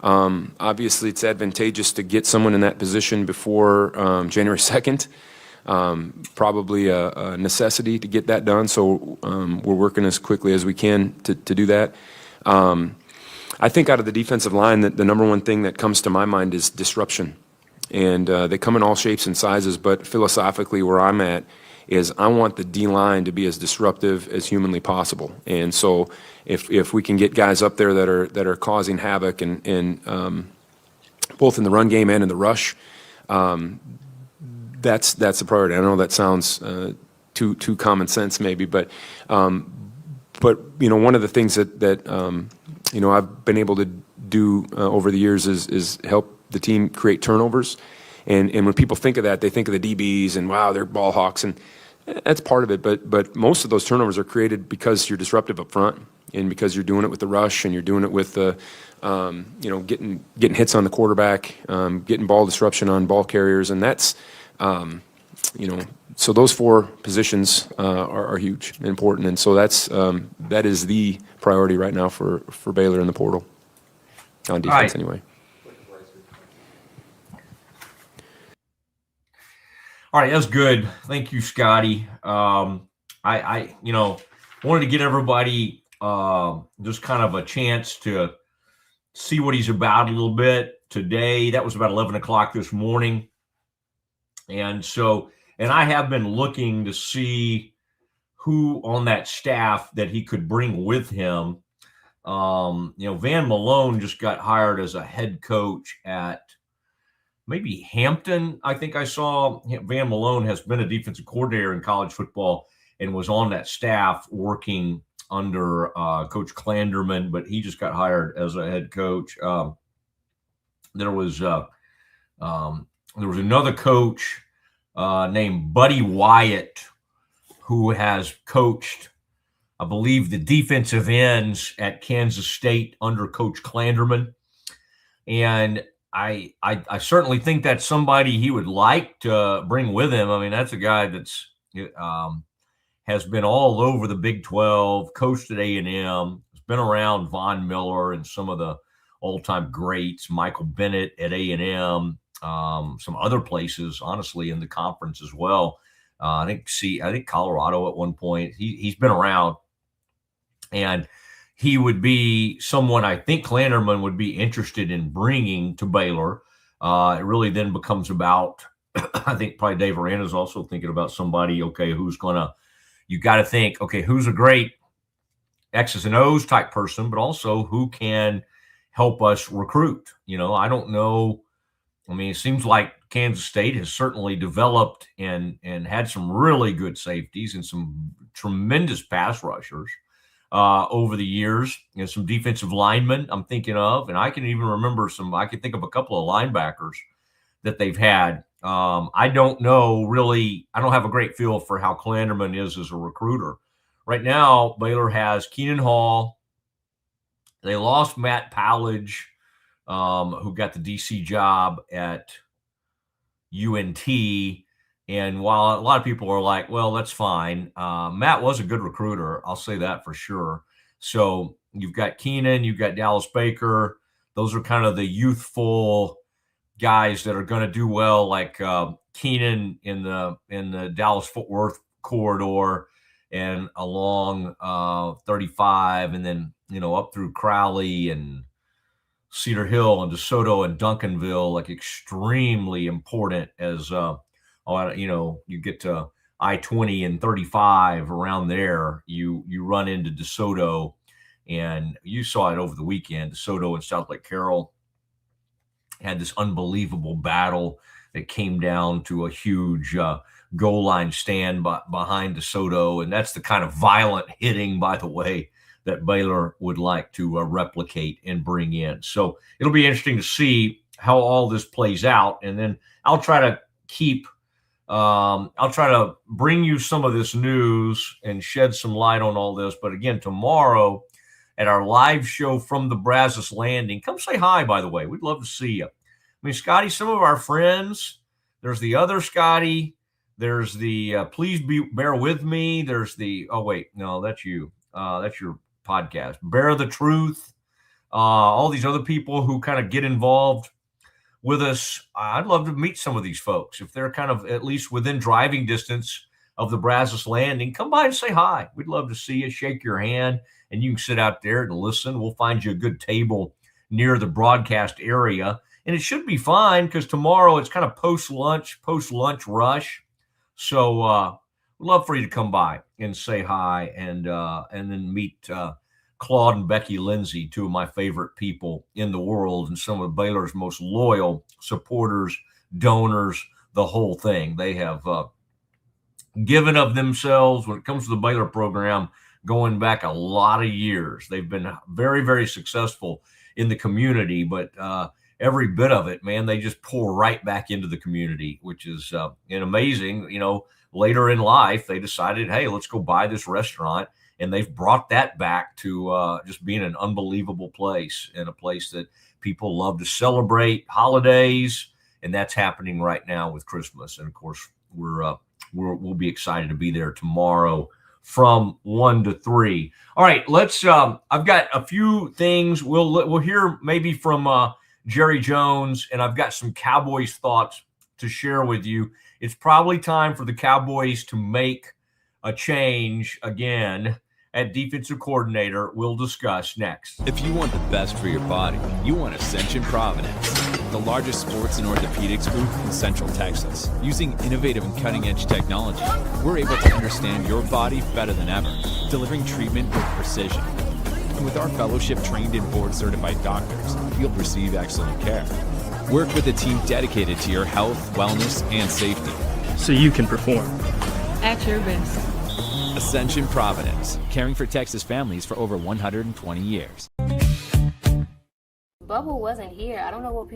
Obviously, it's advantageous to get someone in that position before January 2nd. Probably a necessity to get that done, so we're working as quickly as we can to do that. I think out of the defensive line, the number one thing that comes to my mind is disruption. And they come in all shapes and sizes, but philosophically where I'm at is I want the D-line to be as disruptive as humanly possible. And so if we can get guys up there that are causing havoc and both in the run game and in the rush, that's the priority. I know that sounds too common sense maybe, but one of the things that I've been able to do over the years is help the team create turnovers. And when people think of that, they think of the DBs and, wow, they're ball hawks, and that's part of it. But most of those turnovers are created because you're disruptive up front and because you're doing it with the rush and you're doing it with the, getting hits on the quarterback, getting ball disruption on ball carriers. And that's, So those 4 positions are huge and important, and so that is the priority right now for Baylor in the portal on defense, anyway. All right, that's good. Thank you, Scotty. I wanted to get everybody just kind of a chance to see what he's about a little bit today. That was about 11 o'clock this morning. And I have been looking to see who on that staff that he could bring with him. Van Malone just got hired as a head coach at maybe Hampton. I think I saw Van Malone has been a defensive coordinator in college football and was on that staff working under Coach Clanderman, but he just got hired as a head coach. There was another coach named Buddy Wyatt who has coached, I believe, the defensive ends at Kansas State under Coach Clanderman. And I certainly think that's somebody he would like to bring with him. I mean, that's a guy that's has been all over the Big 12, coached at A&M, has been around Von Miller and some of the all-time greats, Michael Bennett at A&M, some other places, honestly, in the conference as well. I think Colorado at one point. He's been around, and he would be someone I think Clanderman would be interested in bringing to Baylor. It really then becomes about, I think probably Dave Aranda's also thinking about somebody, okay, you got to think, okay, who's a great X's and O's type person, but also who can help us recruit. I don't know. I mean, it seems like Kansas State has certainly developed and had some really good safeties and some tremendous pass rushers over the years. Some defensive linemen I'm thinking of, and I can even remember I can think of a couple of linebackers that they've had. I don't know really. I don't have a great feel for how Clanderman is as a recruiter. Right now, Baylor has Keenan Hall. They lost Matt Powledge, who got the DC job at UNT. And while a lot of people are like, well, that's fine, Matt was a good recruiter. I'll say that for sure. So you've got Keenan, you've got Dallas Baker. Those are kind of the youthful guys that are going to do well, like Keenan in the Dallas-Fort Worth corridor and along 35, and then up through Crowley and Cedar Hill and DeSoto and Duncanville, like extremely important as you get to I-20 and 35 around there, you run into DeSoto, and you saw it over the weekend. DeSoto and South Lake Carroll had this unbelievable battle that came down to a huge goal line stand behind DeSoto. And that's the kind of violent hitting, by the way, that Baylor would like to replicate and bring in. So it'll be interesting to see how all this plays out. And then I'll try to bring you some of this news and shed some light on all this. But again, tomorrow at our live show from the Brazos Landing, come say hi, by the way. We'd love to see you. I mean, Scotty, some of our friends, there's the other Scotty, there's the Please Bear With Me, there's the, oh, wait, no, that's you. That's your podcast. Bear the Truth, all these other people who kind of get involved with us. I'd love to meet some of these folks. If they're kind of at least within driving distance of the Brazos Landing, come by and say hi. We'd love to see you, shake your hand, and you can sit out there and listen. We'll find you a good table near the broadcast area. And it should be fine because tomorrow it's kind of post-lunch rush. So we'd love for you to come by and say hi and then meet Claude and Becky Lindsay, two of my favorite people in the world and some of Baylor's most loyal supporters, donors, the whole thing. They have given of themselves when it comes to the Baylor program going back a lot of years. They've been very, very successful in the community, but every bit of it, man, they just pour right back into the community, which is amazing. Later in life, they decided, hey, let's go buy this restaurant. And they've brought that back to just being an unbelievable place and a place that people love to celebrate holidays. And that's happening right now with Christmas. And of course, we're we'll be excited to be there tomorrow from 1 to 3. All right, let's. I've got a few things. We'll hear maybe from Jerry Jones, and I've got some Cowboys thoughts to share with you. It's probably time for the Cowboys to make a change again at defensive coordinator. We'll discuss next. If you want the best for your body, you want Ascension Providence, the largest sports and orthopedics group in Central Texas. Using innovative and cutting-edge technology, we're able to understand your body better than ever, delivering treatment with precision. And with our fellowship-trained and board-certified doctors, you'll receive excellent care. Work with a team dedicated to your health, wellness, and safety. So you can perform at your best. Ascension Providence, caring for Texas families for over 120 years. Bubble wasn't here. I don't know what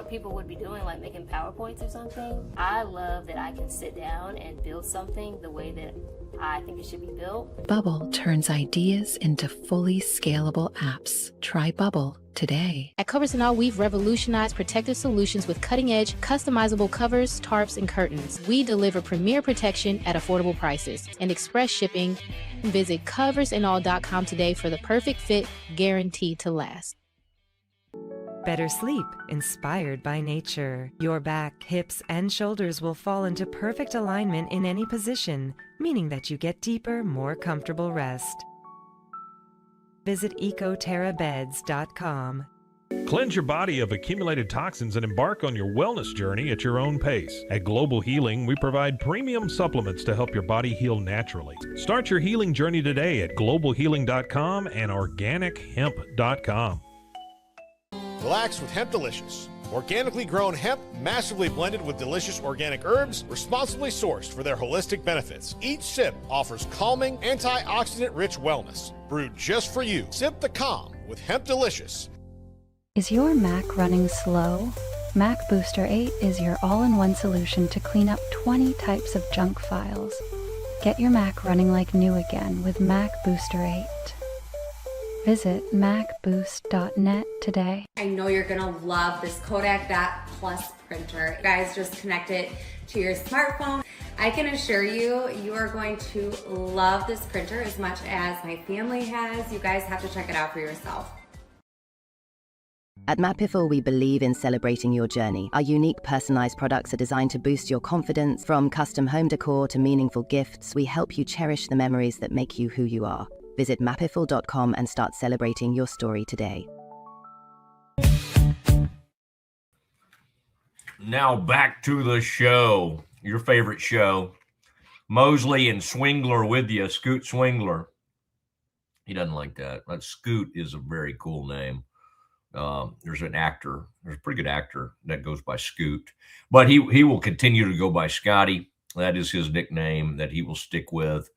people would be doing, like making PowerPoints or something. I love that I can sit down and build something the way that I think it should be built. Bubble turns ideas into fully scalable apps. Try Bubble today. At Covers and All, we've revolutionized protective solutions with cutting-edge, customizable covers, tarps, and curtains. We deliver premier protection at affordable prices and express shipping. Visit coversandall.com today for the perfect fit, guaranteed to last. Better sleep, inspired by nature. Your back, hips, and shoulders will fall into perfect alignment in any position, meaning that you get deeper, more comfortable rest. Visit ecoterrabeds.com. Cleanse your body of accumulated toxins and embark on your wellness journey at your own pace. At Global Healing, we provide premium supplements to help your body heal naturally. Start your healing journey today at globalhealing.com and organichemp.com. Relax with Hemp Delicious. Organically grown hemp, massively blended with delicious organic herbs, responsibly sourced for their holistic benefits. Each sip offers calming, antioxidant-rich wellness. Brewed just for you. Sip the calm with Hemp Delicious. Is your Mac running slow? Mac Booster 8 is your all-in-one solution to clean up 20 types of junk files. Get your Mac running like new again with Mac Booster 8. Visit macboost.net today. I know you're gonna love this Kodak Dot Plus printer. You guys just connect it to your smartphone. I can assure you, you are going to love this printer as much as my family has. You guys have to check it out for yourself. At Mapiful, we believe in celebrating your journey. Our unique personalized products are designed to boost your confidence. From custom home decor to meaningful gifts, we help you cherish the memories that make you who you are. Visit mapiful.com and start celebrating your story today. Now back to the show, your favorite show. Mosley and Swingler with you, Scoot Swingler. He doesn't like that. But Scoot is a very cool name. There's a pretty good actor that goes by Scoot, but he will continue to go by Scotty. That is his nickname that he will stick with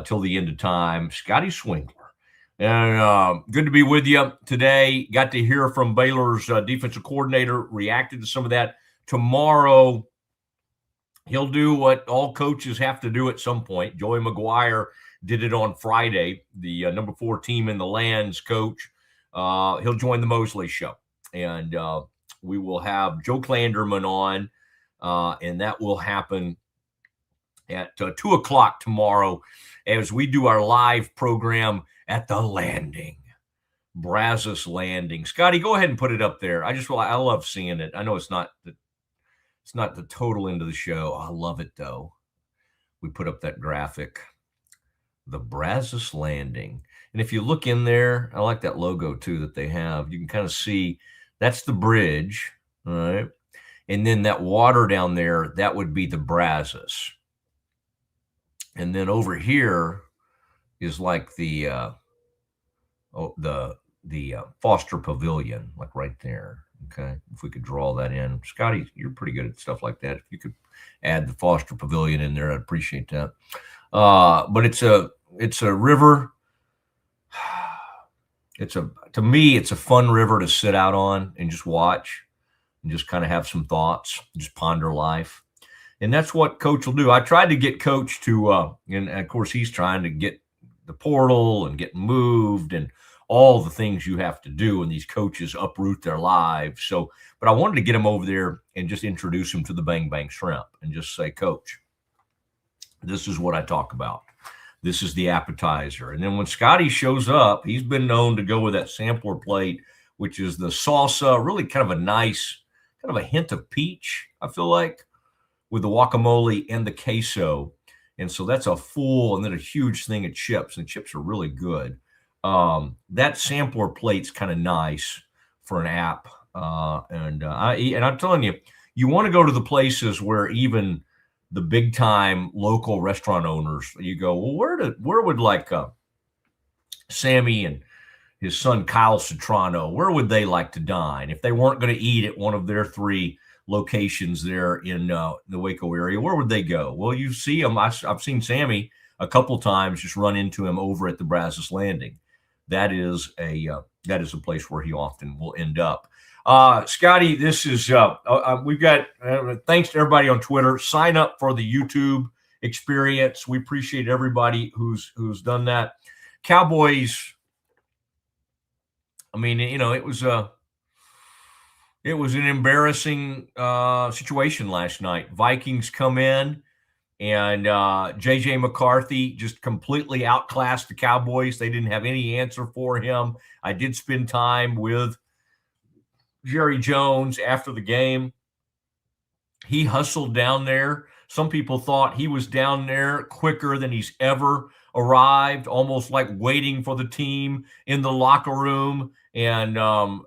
till the end of time. Scotty Swingler. And good to be with you today. Got to hear from Baylor's defensive coordinator, reacted to some of that. Tomorrow, he'll do what all coaches have to do at some point. Joey McGuire did it on Friday, the number 4 team in the lands coach. He'll join the Mosley show. And we will have Joe Klanderman on, and that will happen at 2 o'clock tomorrow as we do our live program at the Landing, Brazos Landing. Scotty, go ahead and put it up there. I love seeing it. I know it's not the total end of the show. I love it though. We put up that graphic, the Brazos Landing. And if you look in there, I like that logo too that they have. You can kind of see that's the bridge, all right? And then that water down there, that would be the Brazos. And then over here is like the Foster Pavilion, like right there. Okay, if we could draw that in, Scotty, you're pretty good at stuff like that. If you could add the Foster Pavilion in there, I'd appreciate that. But it's a river. To me, it's a fun river to sit out on and just watch and just kind of have some thoughts, just ponder life. And that's what Coach will do. I tried to get Coach to, and of course, he's trying to get the portal and get moved and all the things you have to do when these coaches uproot their lives. So, but I wanted to get him over there and just introduce him to the Bang Bang Shrimp and just say, Coach, This is what I talk about. This is the appetizer. And then when Scotty shows up, he's been known to go with that sampler plate, which is the salsa, really kind of a nice, kind of a hint of peach, I feel like, with the guacamole and the queso. And so that's a full and then a huge thing of chips. And chips are really good. That sampler plate's kind of nice for an app. And I'm telling you, you want to go to the places where even the big time local restaurant owners, you go, well, where would like Sammy and his son Kyle Citrano, where would they like to dine if they weren't going to eat at one of their 3 locations there in the Waco area? Where would they go? Well, you see them. I've seen Sammy a couple times, just run into him over at the Brazos Landing. That is a place where he often will end up. Scotty, this is we've got thanks to everybody on Twitter. Sign up for the YouTube experience. We appreciate everybody who's done that. Cowboys, I mean, you know, it was an embarrassing situation last night. Vikings come in and J.J. McCarthy just completely outclassed the Cowboys. They didn't have any answer for him. I did spend time with Jerry Jones after the game. He hustled down there. Some people thought he was down there quicker than he's ever arrived, almost like waiting for the team in the locker room. And,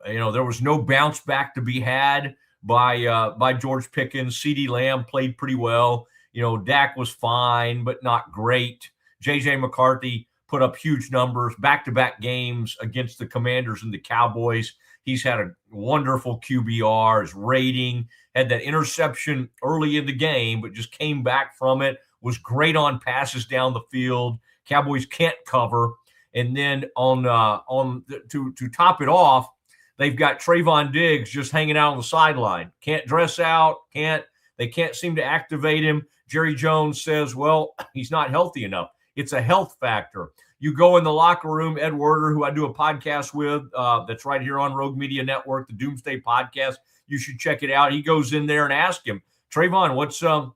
you know, there was no bounce back to be had by George Pickens. CeeDee Lamb played pretty well. You know, Dak was fine, but not great. J.J. McCarthy put up huge numbers, back-to-back games against the Commanders and the Cowboys. He's had a wonderful QBR, his rating, had that interception early in the game, but just came back from it, was great on passes down the field. Cowboys can't cover. And then to top it off, they've got Trayvon Diggs just hanging out on the sideline. Can't dress out, they can't seem to activate him. Jerry Jones says, well, he's not healthy enough. It's a health factor. You go in the locker room, Ed Werder, who I do a podcast with, that's right here on Rogue Media Network, the Doomsday Podcast. You should check it out. He goes in there and asks him, Trayvon,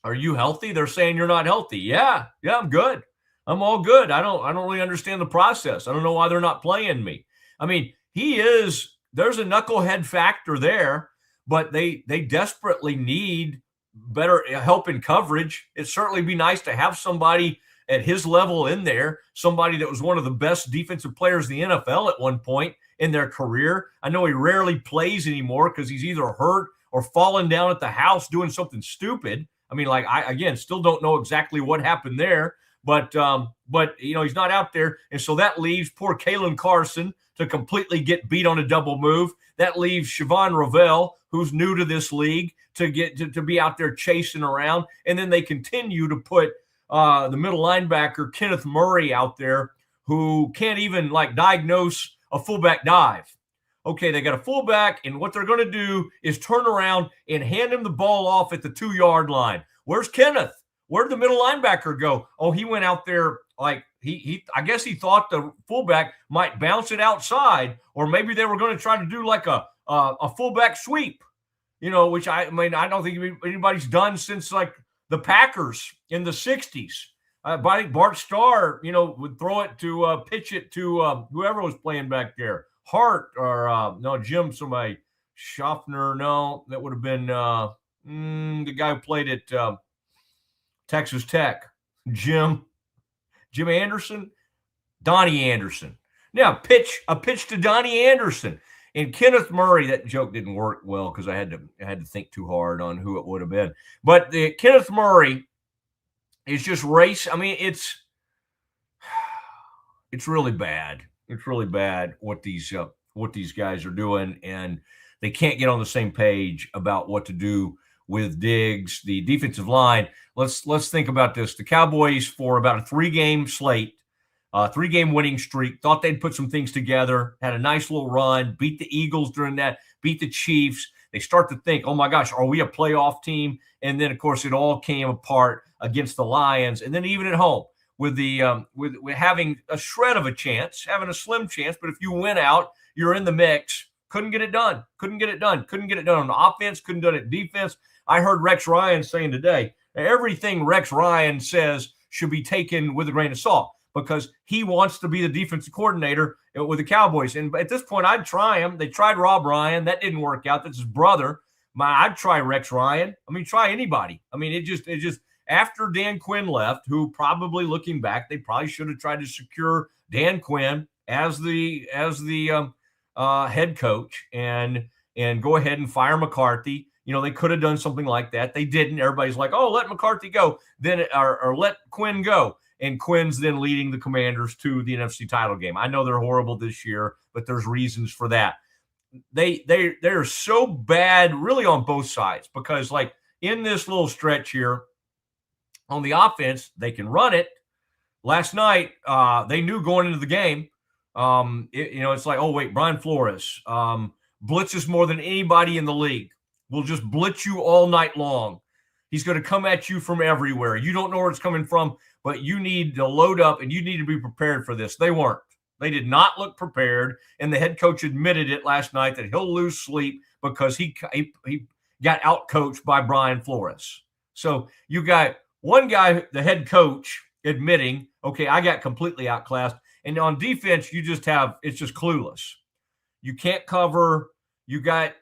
are you healthy? They're saying you're not healthy. Yeah, I'm good. I'm all good. I don't really understand the process. I don't know why they're not playing me. I mean, there's a knucklehead factor there, but they desperately need better help in coverage. It'd certainly be nice to have somebody at his level in there, somebody that was one of the best defensive players in the NFL at one point in their career. I know he rarely plays anymore because he's either hurt or fallen down at the house doing something stupid. I mean, like, I still don't know exactly what happened there, but you know, he's not out there. And so that leaves poor Kalen Carson to completely get beat on a double move. That leaves Siobhan Ravel, who's new to this league, to be out there chasing around. And then they continue to put the middle linebacker, Kenneth Murray, out there, who can't even like diagnose a fullback dive. Okay, they got a fullback, and what they're going to do is turn around and hand him the ball off at the 2-yard line. Where's Kenneth? Where'd the middle linebacker go? Oh, he went out there like I guess he thought the fullback might bounce it outside, or maybe they were going to try to do like a fullback sweep, you know, which I don't think anybody's done since like the Packers in the 60s. I think Bart Starr, you know, would throw it to pitch it to whoever was playing back there. Hart or Jim, somebody, Schaffner, no, that would have been the guy who played at Texas Tech. Jim Anderson, Donnie Anderson. Now a pitch to Donnie Anderson. And Kenneth Murray, that joke didn't work well because I had to think too hard on who it would have been. But Kenneth Murray is just race. I mean, it's really bad. It's really bad what these guys are doing, and they can't get on the same page about what to do with Diggs. The defensive line. Let's think about this. The Cowboys, for about a 3-game slate, 3-game winning streak, thought they'd put some things together, had a nice little run, beat the Eagles during that, beat the Chiefs. They start to think, oh my gosh, are we a playoff team? And then of course it all came apart against the Lions, and then even at home with the with having a shred of a chance, having a slim chance, but if you win out, you're in the mix. Couldn't get it done on offense, couldn't do it defense. I heard Rex Ryan saying today, Everything Rex Ryan says should be taken with a grain of salt because he wants to be the defensive coordinator with the Cowboys. And at this point, I'd try him. They tried Rob Ryan. That didn't work out. That's his brother. I'd try Rex Ryan. I mean, try anybody. I mean, it just after Dan Quinn left, who probably looking back, they probably should have tried to secure Dan Quinn as the head coach and go ahead and fire McCarthy. They could have done something like that. They didn't. Everybody's like, oh, let McCarthy go, then or let Quinn go. And Quinn's then leading the Commanders to the NFC title game. I know they're horrible this year, but there's reasons for that. They're so bad really on both sides because like in this little stretch here on the offense, they can run it. Last night, they knew going into the game, it's like, oh, wait, Brian Flores blitzes more than anybody in the league. Will just blitz you all night long. He's going to come at you from everywhere. You don't know where it's coming from, but you need to load up and you need to be prepared for this. They weren't. They did not look prepared, and the head coach admitted it last night that he'll lose sleep because he got outcoached by Brian Flores. So you got one guy, the head coach, admitting, okay, I got completely outclassed. And on defense, it's just clueless. You can't cover. You got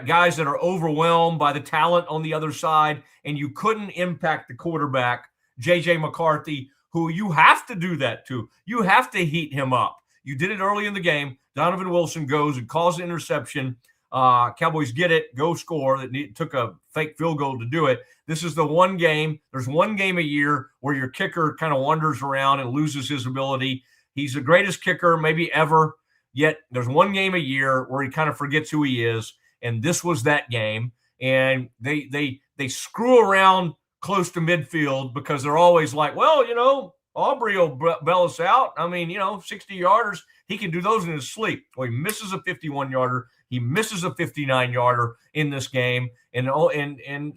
guys that are overwhelmed by the talent on the other side, and you couldn't impact the quarterback, J.J. McCarthy, who you have to do that to. You have to heat him up. You did it early in the game. Donovan Wilson goes and calls an interception. Cowboys get it, go score. That took a fake field goal to do it. This is the one game. There's one game a year where your kicker kind of wanders around and loses his ability. He's the greatest kicker maybe ever, yet there's one game a year where he kind of forgets who he is, and this was that game. And they screw around close to midfield because they're always like, well, Aubrey will bail us out. I mean, 60-yarders, he can do those in his sleep. Well, he misses a 51-yarder. He misses a 59-yarder in this game. And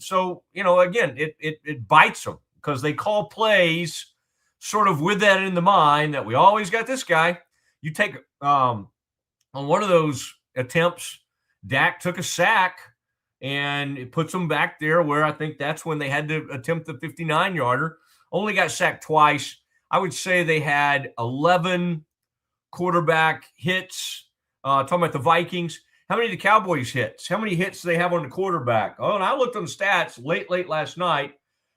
so, again, it bites them because they call plays sort of with that in the mind that we always got this guy. You take on one of those attempts, Dak took a sack, and it puts them back there where I think that's when they had to attempt the 59-yarder. Only got sacked twice. I would say they had 11 quarterback hits. Talking about the Vikings. How many did the Cowboys hits? How many hits do they have on the quarterback? Oh, and I looked on the stats late last night.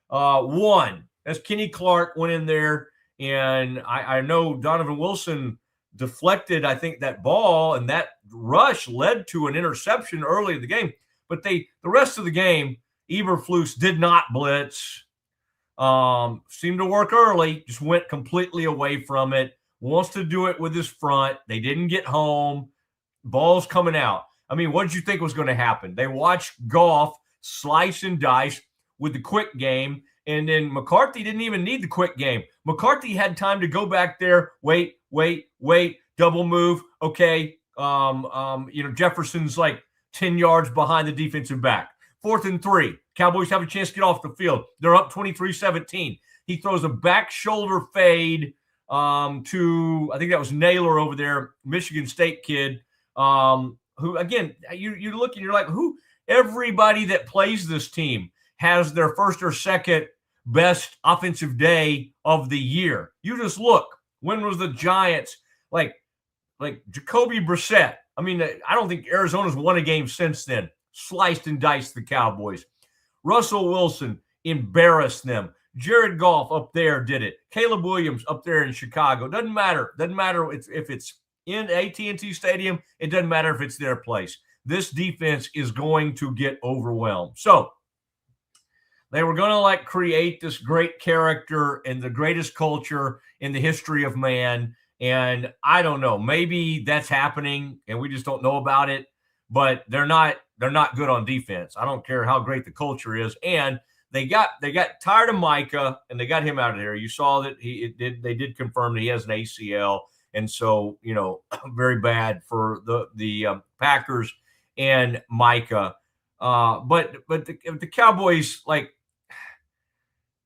One. That's Kenny Clark went in there, and I know Donovan Wilson deflected, I think, that ball, and that rush led to an interception early in the game. But the rest of the game, Eberflus did not blitz. Seemed to work early, just went completely away from it. Wants to do it with his front. They didn't get home. Ball's coming out. I mean, what did you think was going to happen? They watched Goff slice and dice with the quick game, and then McCarthy didn't even need the quick game. McCarthy had time to go back there, wait, double move. Okay, Jefferson's like 10 yards behind the defensive back. 4th and 3. Cowboys have a chance to get off the field. They're up 23-17. He throws a back shoulder fade to, I think that was Naylor over there, Michigan State kid, who, again, you look and you're like, who? Everybody that plays this team has their first or second best offensive day of the year. You just look. When was the Giants, like Jacoby Brissett? I mean, I don't think Arizona's won a game since then. Sliced and diced the Cowboys. Russell Wilson embarrassed them. Jared Goff up there did it. Caleb Williams up there in Chicago. Doesn't matter. Doesn't matter if it's in AT&T Stadium. It doesn't matter if it's their place. This defense is going to get overwhelmed. So they were going to create this great character and the greatest culture in the history of man. And I don't know, maybe that's happening and we just don't know about it, but they're not good on defense. I don't care how great the culture is. And they got tired of Micah and they got him out of there. You saw that they did confirm that he has an ACL. And so, very bad for the Packers and Micah. But the Cowboys,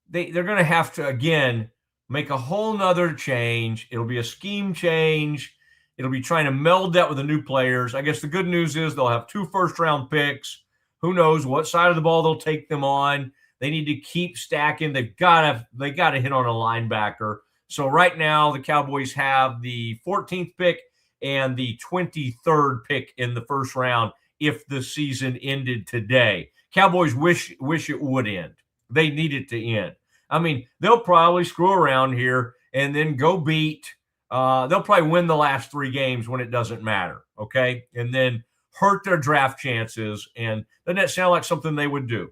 they're going to have to, again, make a whole nother change. It'll be a scheme change. It'll be trying to meld that with the new players. I guess the good news is they'll have 2 first-round picks. Who knows what side of the ball they'll take them on. They need to keep stacking. They got to hit on a linebacker. So right now the Cowboys have the 14th pick and the 23rd pick in the first round if the season ended today. Cowboys wish it would end. They need it to end. I mean, they'll probably screw around here and then go beat. They'll probably win the last 3 games when it doesn't matter, okay? And then hurt their draft chances. And doesn't that sound like something they would do?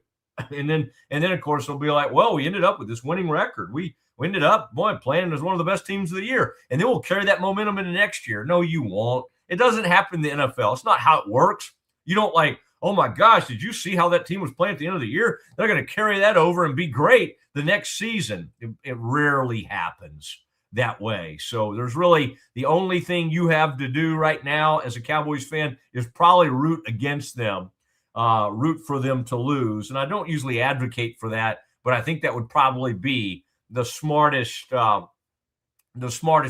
And then of course, they'll be like, well, we ended up with this winning record. We ended up, playing as one of the best teams of the year. And then we'll carry that momentum into next year. No, you won't. It doesn't happen in the NFL. It's not how it works. You don't like, oh my gosh, did you see how that team was playing at the end of the year? They're going to carry that over and be great the next season. It rarely happens that way. So there's really the only thing you have to do right now as a Cowboys fan is probably root against them, root for them to lose. And I don't usually advocate for that, but I think that would probably be the smartest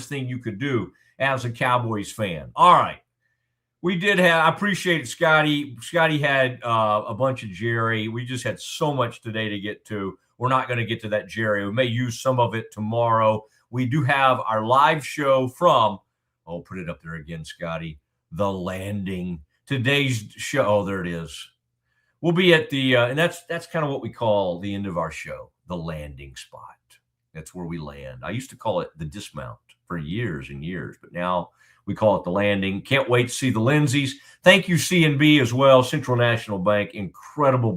thing you could do as a Cowboys fan. All right. I appreciate it, Scotty. Scotty had a bunch of Jerry. We just had so much today to get to. We're not going to get to that Jerry. We may use some of it tomorrow. We do have our live show from, put it up there again, Scotty, The Landing. Today's show, there it is. We'll be at the, and that's kind of what we call the end of our show, the landing spot. That's where we land. I used to call it the dismount for years and years, but now we call it the landing. Can't wait to see the Lindsays. Thank you, C&B, as well, Central National Bank, incredible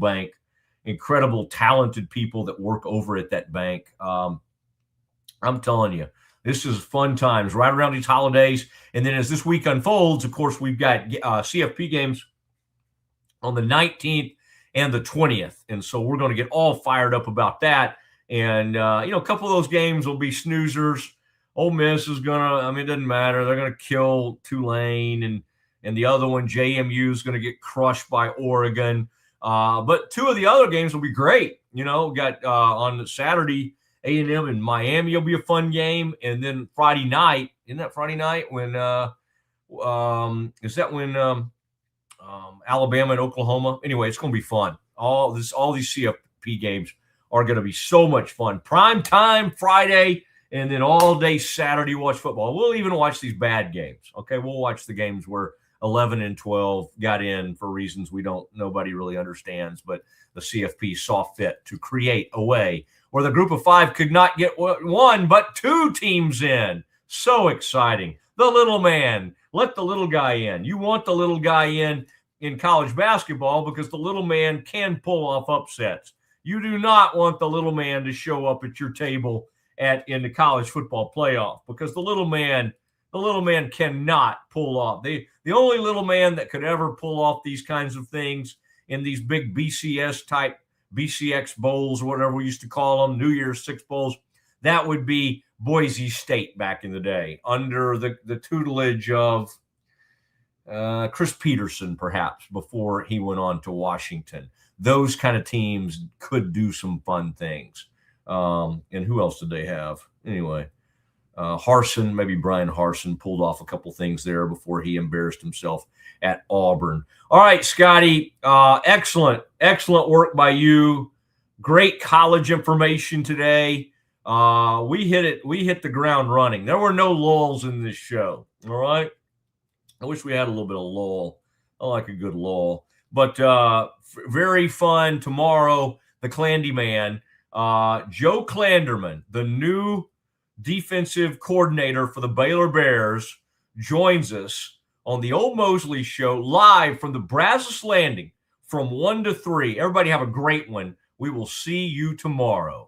talented people that work over at that bank. I'm telling you, this is fun times right around these holidays. And then as this week unfolds, of course, we've got CFP games on the 19th and the 20th. And so we're going to get all fired up about that. And, a couple of those games will be snoozers. Ole Miss is going to, it doesn't matter. They're going to kill Tulane. And the other one, JMU, is going to get crushed by Oregon. But 2 of the other games will be great. We got on Saturday, A&M and Miami will be a fun game. And then Friday night, isn't that Friday night when Alabama and Oklahoma? Anyway, it's going to be fun. All these CFP games are going to be so much fun. Prime time Friday and then all day Saturday watch football. We'll even watch these bad games. Okay, we'll watch the games where 11 and 12 got in for reasons nobody really understands, but the CFP saw fit to create a way where the group of 5 could not get 1, but 2 teams in. So exciting. The little man. Let the little guy in. You want the little guy in college basketball because the little man can pull off upsets. You do not want the little man to show up at your table in the college football playoff because the little man cannot pull off. The only little man that could ever pull off these kinds of things in these big BCX bowls, or whatever we used to call them, New Year's Six bowls, that would be Boise State back in the day under the tutelage of Chris Peterson, perhaps, before he went on to Washington. Those kind of teams could do some fun things. And who else did they have? Anyway, Harsin, maybe Brian Harsin pulled off a couple things there before he embarrassed himself at Auburn. All right, Scotty, excellent work by you. Great college information today. We hit the ground running. There were no lulls in this show. All right. I wish we had a little bit of lull. I like a good lull. But very fun tomorrow. The Clandy Man, Joe Klanderman, the new defensive coordinator for the Baylor Bears, joins us on the Old Mosley Show live from the Brazos Landing from 1 to 3. Everybody have a great one. We will see you tomorrow.